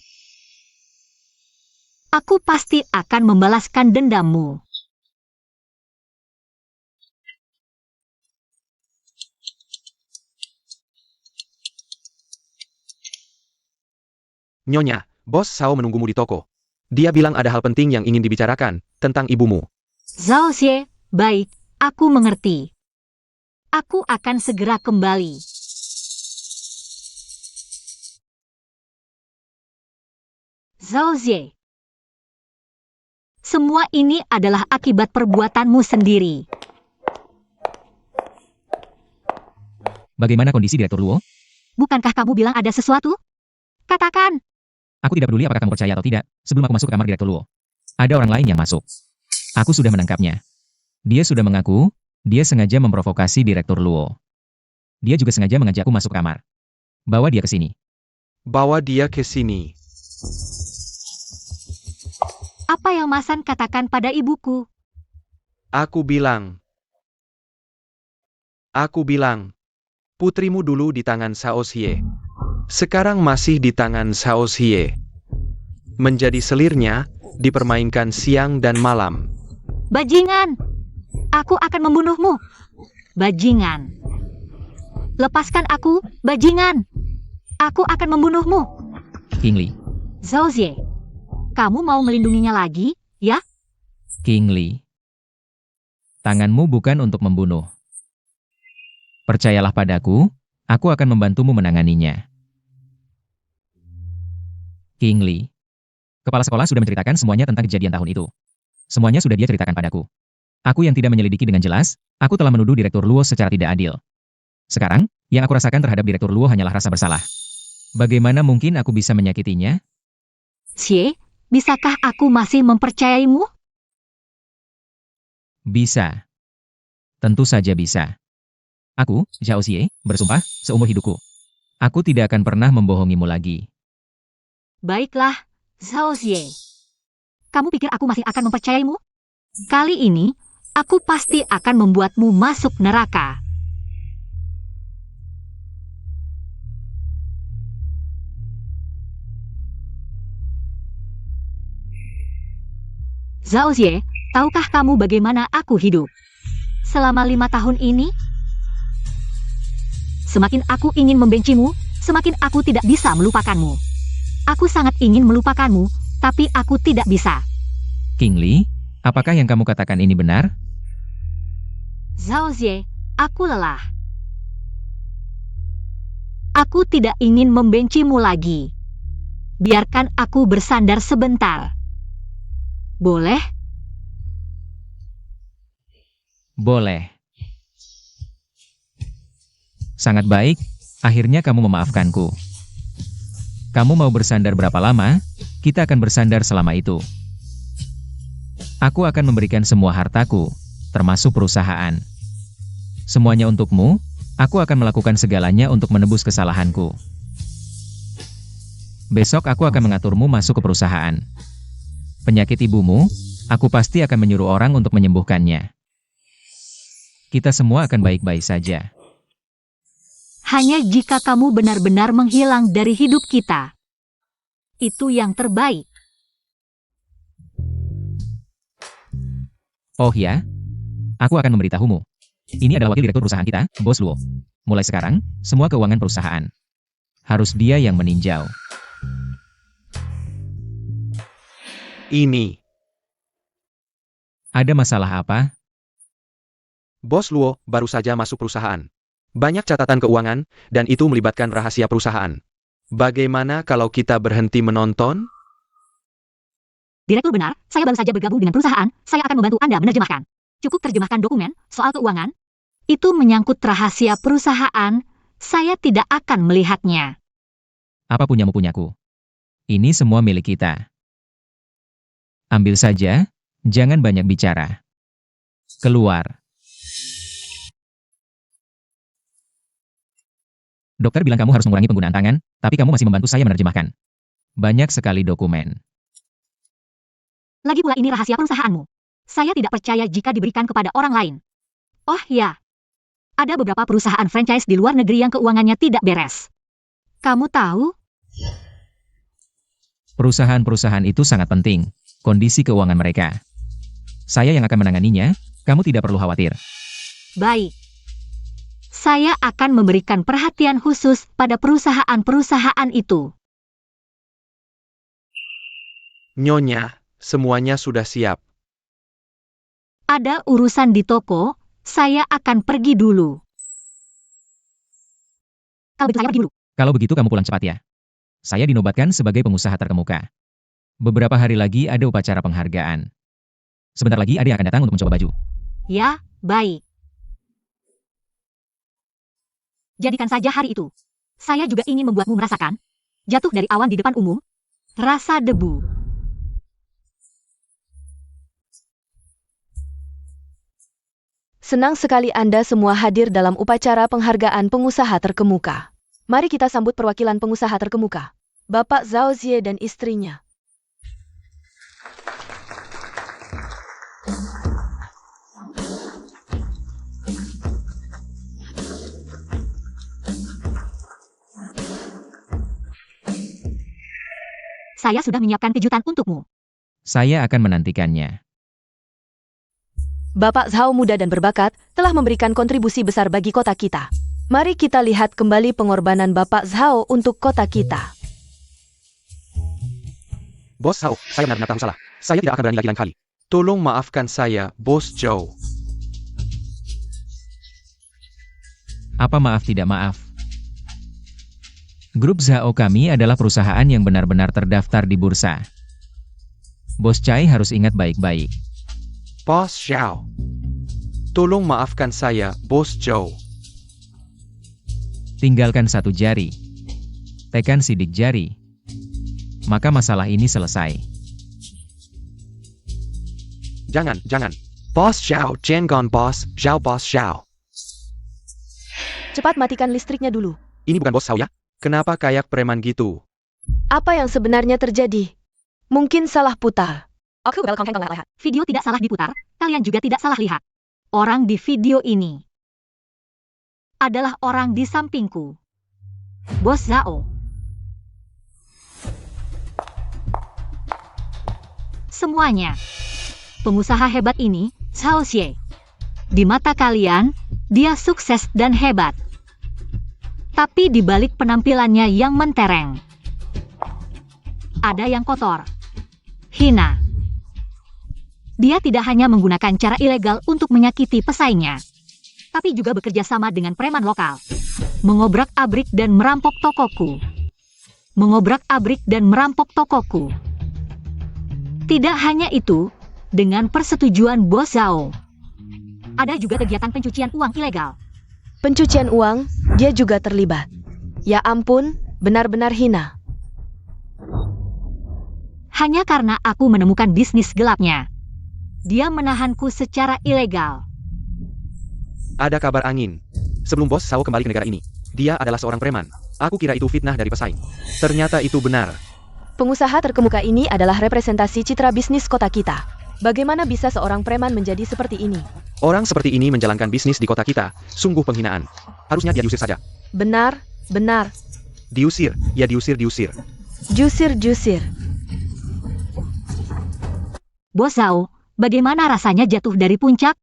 aku pasti akan membalaskan dendammu. Nyonya, Bos Sao menunggumu di toko. Dia bilang ada hal penting yang ingin dibicarakan tentang ibumu. Zhao Xie, baik, aku mengerti. Aku akan segera kembali. Zhao Xie, semua ini adalah akibat perbuatanmu sendiri. Bagaimana kondisi Direktur Luo? Bukankah kamu bilang ada sesuatu? Katakan. Aku tidak peduli apakah kamu percaya atau tidak, sebelum aku masuk ke kamar Direktur Luo. Ada orang lain yang masuk. Aku sudah menangkapnya. Dia sudah mengaku, dia sengaja memprovokasi Direktur Luo. Dia juga sengaja mengajakku masuk kamar. Bawa dia ke sini. Bawa dia ke sini. Apa yang Masan katakan pada ibuku? Aku bilang, putrimu dulu di tangan Zhao Xie. Sekarang masih di tangan Zhao Xie. Menjadi selirnya, dipermainkan siang dan malam. Bajingan! Aku akan membunuhmu. Bajingan. Lepaskan aku, bajingan. Aku akan membunuhmu. Kingli. Zhao Xie, kamu mau melindunginya lagi, ya? Kingli. Tanganmu bukan untuk membunuh. Percayalah padaku, aku akan membantumu menanganinya. Kingli. Kepala sekolah sudah menceritakan semuanya tentang kejadian tahun itu. Semuanya sudah dia ceritakan padaku. Aku yang tidak menyelidiki dengan jelas, aku telah menuduh Direktur Luo secara tidak adil. Sekarang, yang aku rasakan terhadap Direktur Luo hanyalah rasa bersalah. Bagaimana mungkin aku bisa menyakitinya? Xie, bisakah aku masih mempercayaimu? Bisa. Tentu saja bisa. Aku, Zhao Xie, bersumpah, seumur hidupku. Aku tidak akan pernah membohongimu lagi. Baiklah, Zhao Xie. Kamu pikir aku masih akan mempercayaimu? Kali ini, Aku pasti akan membuatmu masuk neraka. Zhao Xie, tahukah kamu bagaimana aku hidup? Selama 5 tahun ini, semakin aku ingin membencimu, semakin aku tidak bisa melupakanmu. Aku sangat ingin melupakanmu, tapi aku tidak bisa. King Li, apakah yang kamu katakan ini benar? Zhao Xie, aku lelah. Aku tidak ingin membencimu lagi. Biarkan aku bersandar sebentar. Boleh? Boleh. Sangat baik, akhirnya kamu memaafkanku. Kamu mau bersandar berapa lama? Kita akan bersandar selama itu. Aku akan memberikan semua hartaku, termasuk perusahaan. Semuanya untukmu, aku akan melakukan segalanya untuk menebus kesalahanku. Besok aku akan mengaturmu masuk ke perusahaan. Penyakit ibumu, aku pasti akan menyuruh orang untuk menyembuhkannya. Kita semua akan baik-baik saja. Hanya jika kamu benar-benar menghilang dari hidup kita. Itu yang terbaik. Oh ya? Aku akan memberitahumu. Ini adalah wakil direktur perusahaan kita, Bos Luo. Mulai sekarang, semua keuangan perusahaan harus dia yang meninjau. Ini. Ada masalah apa? Bos Luo baru saja masuk perusahaan. Banyak catatan keuangan, dan itu melibatkan rahasia perusahaan. Bagaimana kalau kita berhenti menonton? Direktur benar, saya baru saja bergabung dengan perusahaan, saya akan membantu Anda menerjemahkan. Cukup terjemahkan dokumen soal keuangan. Itu menyangkut rahasia perusahaan, saya tidak akan melihatnya. Apa punyamu-punyaku? Ini semua milik kita. Ambil saja, jangan banyak bicara. Keluar. Dokter bilang kamu harus mengurangi penggunaan tangan, tapi kamu masih membantu saya menerjemahkan. Banyak sekali dokumen. Lagi pula ini rahasia perusahaanmu. Saya tidak percaya jika diberikan kepada orang lain. Oh ya, ada beberapa perusahaan franchise di luar negeri yang keuangannya tidak beres. Kamu tahu? Perusahaan-perusahaan itu sangat penting, kondisi keuangan mereka. Saya yang akan menanganinya, kamu tidak perlu khawatir. Baik. Saya akan memberikan perhatian khusus pada perusahaan-perusahaan itu. Nyonya, semuanya sudah siap. Ada urusan di toko, saya akan pergi dulu. Kalau begitu saya pergi dulu. Kalau begitu kamu pulang cepat ya. Saya dinobatkan sebagai pengusaha terkemuka. Beberapa hari lagi ada upacara penghargaan. Sebentar lagi ada yang akan datang untuk mencoba baju. Ya, baik. Jadikan saja hari itu. Saya juga ingin membuatmu merasakan jatuh dari awan di depan umum, rasa debu. Senang sekali Anda semua hadir dalam upacara penghargaan pengusaha terkemuka. Mari kita sambut perwakilan pengusaha terkemuka, Bapak Zhao Xie dan istrinya. Saya sudah menyiapkan kejutan untukmu. Saya akan menantikannya. Bapak Zhao muda dan berbakat telah memberikan kontribusi besar bagi kota kita. Mari kita lihat kembali pengorbanan Bapak Zhao untuk kota kita. Bos Zhao, saya benar-benar tahu salah. Saya tidak akan berani lagi lain kali. Tolong maafkan saya, Bos Zhao. Apa maaf tidak maaf? Grup Zhao kami adalah perusahaan yang benar-benar terdaftar di bursa. Bos Chai harus ingat baik-baik. Bos Zhao. Tolong maafkan saya, Bos Zhao. Tinggalkan satu jari. Tekan sidik jari. Maka masalah ini selesai. Jangan. Bos Zhao, jangan Bos Zhao. Cepat matikan listriknya dulu. Ini bukan Bos Zhao ya? Kenapa kayak preman gitu? Apa yang sebenarnya terjadi? Mungkin salah putar. Aku welcome kang lihat. Video tidak salah diputar, kalian juga tidak salah lihat. Orang di video ini adalah orang di sampingku. Bos Zhao. Semuanya. Pengusaha hebat ini, Zhao Xie. Di mata kalian, dia sukses dan hebat. Tapi di balik penampilannya yang mentereng, ada yang kotor, hina. Dia tidak hanya menggunakan cara ilegal untuk menyakiti pesaingnya, tapi juga bekerja sama dengan preman lokal. Mengobrak-abrik dan merampok tokoku. Mengobrak-abrik dan merampok tokoku. Tidak hanya itu, dengan persetujuan Bos Zhao, ada juga kegiatan pencucian uang ilegal. Pencucian uang, dia juga terlibat. Ya ampun, benar-benar hina. Hanya karena aku menemukan bisnis gelapnya, dia menahanku secara ilegal. Ada kabar angin. Sebelum Bos Zhao kembali ke negara ini, dia adalah seorang preman. Aku kira itu fitnah dari pesaing. Ternyata itu benar. Pengusaha terkemuka ini adalah representasi citra bisnis kota kita. Bagaimana bisa seorang preman menjadi seperti ini? Orang seperti ini menjalankan bisnis di kota kita, sungguh penghinaan. Harusnya dia diusir saja. Benar, benar. Diusir, ya diusir. Jusir. Bos Zhao, bagaimana rasanya jatuh dari puncak?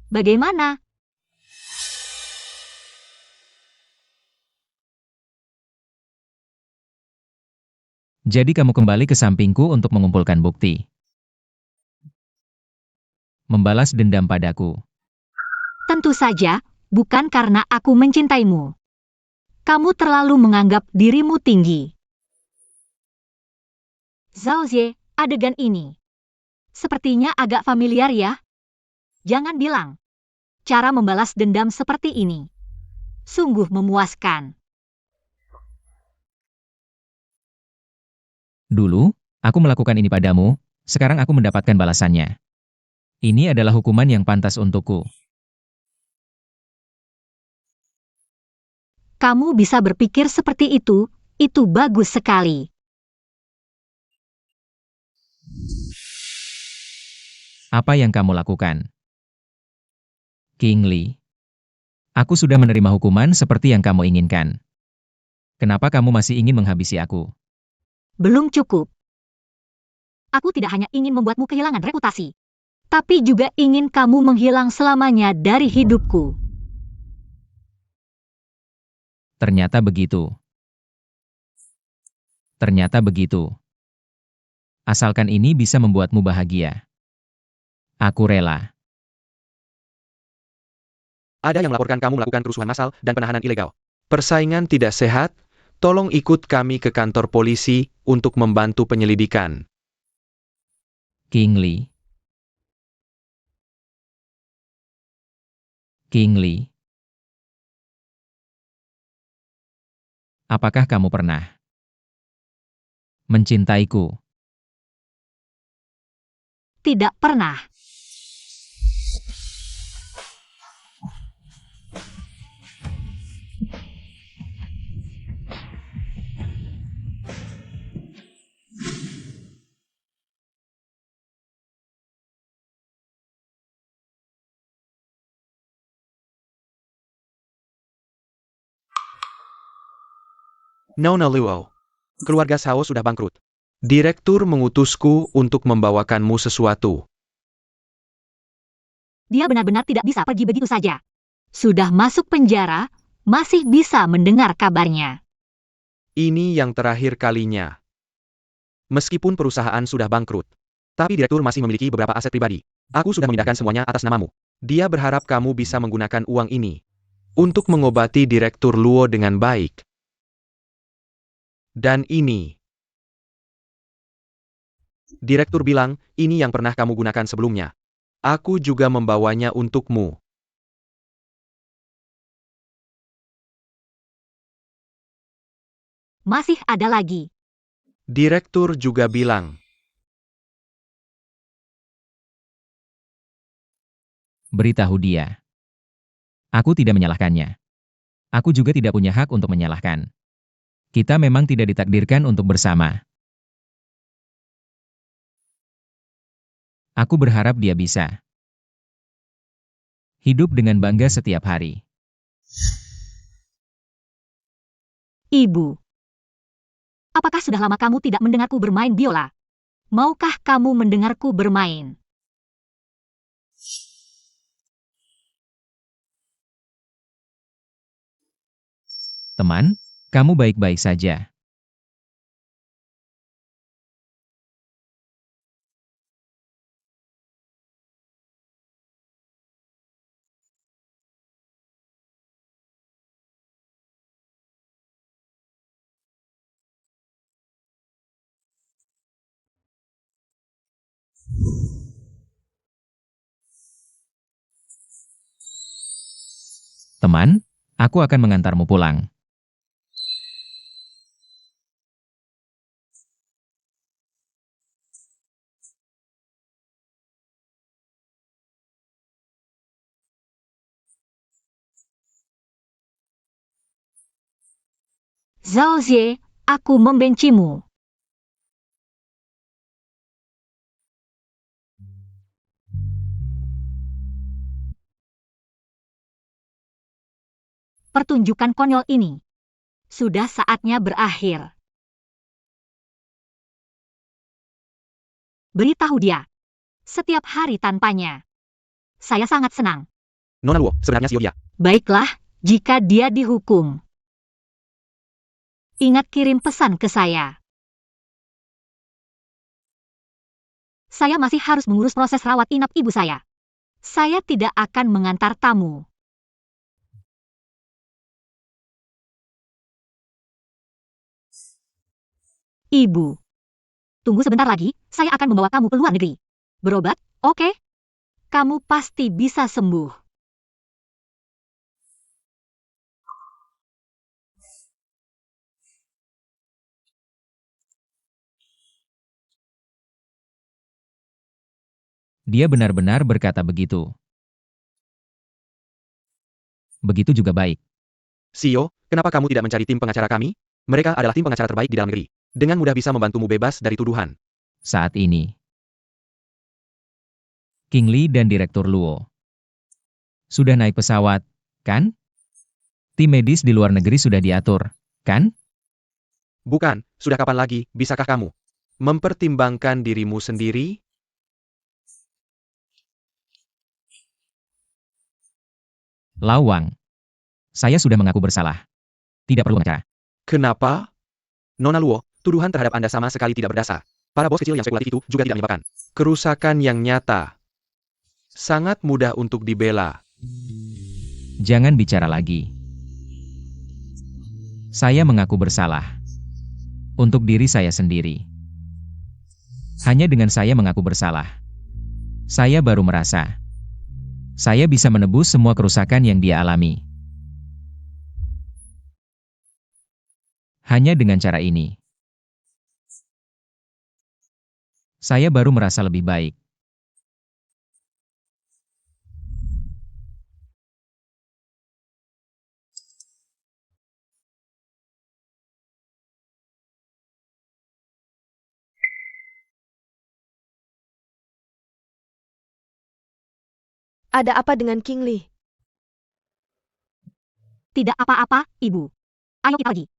Bagaimana? Jadi kamu kembali ke sampingku untuk mengumpulkan bukti. Membalas dendam padaku. Tentu saja, bukan karena aku mencintaimu. Kamu terlalu menganggap dirimu tinggi. Zhao Xie, adegan ini sepertinya agak familiar ya? Jangan bilang. Cara membalas dendam seperti ini sungguh memuaskan. Dulu, aku melakukan ini padamu, sekarang aku mendapatkan balasannya. Ini adalah hukuman yang pantas untukku. Kamu bisa berpikir seperti itu bagus sekali. Apa yang kamu lakukan? King Li. Aku sudah menerima hukuman seperti yang kamu inginkan. Kenapa kamu masih ingin menghabisi aku? Belum cukup. Aku tidak hanya ingin membuatmu kehilangan reputasi, tapi juga ingin kamu menghilang selamanya dari hidupku. Ternyata begitu. Ternyata begitu. Asalkan ini bisa membuatmu bahagia. Aku rela. Ada yang melaporkan kamu melakukan kerusuhan massal dan penahanan ilegal. Persaingan tidak sehat? Tolong ikut kami ke kantor polisi untuk membantu penyelidikan. King Li. King Li. Apakah kamu pernah mencintaiku? Tidak pernah. Nona Luo. Keluarga Zhao sudah bangkrut. Direktur mengutusku untuk membawakanmu sesuatu. Dia benar-benar tidak bisa pergi begitu saja. Sudah masuk penjara, masih bisa mendengar kabarnya. Ini yang terakhir kalinya. Meskipun perusahaan sudah bangkrut, tapi direktur masih memiliki beberapa aset pribadi. Aku sudah memindahkan semuanya atas namamu. Dia berharap kamu bisa menggunakan uang ini untuk mengobati Direktur Luo dengan baik. Dan ini. Direktur bilang, ini yang pernah kamu gunakan sebelumnya. Aku juga membawanya untukmu. Masih ada lagi. Direktur juga bilang. Beritahu dia. Aku tidak menyalahkannya. Aku juga tidak punya hak untuk menyalahkan. Kita memang tidak ditakdirkan untuk bersama. Aku berharap dia bisa hidup dengan bangga setiap hari. Ibu. Apakah sudah lama kamu tidak mendengarku bermain biola? Maukah kamu mendengarku bermain? Teman, kamu baik-baik saja. Teman, aku akan mengantarmu pulang. Zhao Zhe, aku membencimu. Pertunjukan konyol ini sudah saatnya berakhir. Beritahu dia. Setiap hari tanpanya. Saya sangat senang. Nona Luo, sebenarnya Xiao dia. Baiklah, jika dia dihukum. Ingat kirim pesan ke saya. Saya masih harus mengurus proses rawat inap ibu saya. Saya tidak akan mengantar tamu. Ibu. Tunggu sebentar lagi, saya akan membawa kamu ke luar negeri. Berobat, oke? Kamu pasti bisa sembuh. Dia benar-benar berkata begitu. Begitu juga baik. Xiao, kenapa kamu tidak mencari tim pengacara kami? Mereka adalah tim pengacara terbaik di dalam negeri. Dengan mudah bisa membantumu bebas dari tuduhan. Saat ini, King Li dan Direktur Luo sudah naik pesawat, kan? Tim medis di luar negeri sudah diatur, kan? Bukan, sudah kapan lagi, bisakah kamu mempertimbangkan dirimu sendiri? Lawang. Saya sudah mengaku bersalah. Tidak perlu pengacara. Kenapa? Nona Luo, tuduhan terhadap Anda sama sekali tidak berdasar. Para bos kecil yang spekulatif itu juga tidak menyebabkan kerusakan yang nyata. Sangat mudah untuk dibela. Jangan bicara lagi. Saya mengaku bersalah. Untuk diri saya sendiri. Hanya dengan saya mengaku bersalah. Saya baru merasa. Saya bisa menebus semua kerusakan yang dia alami. Hanya dengan cara ini. Saya baru merasa lebih baik. Ada apa dengan King Li? Tidak apa-apa, Ibu. Ayo kita pergi.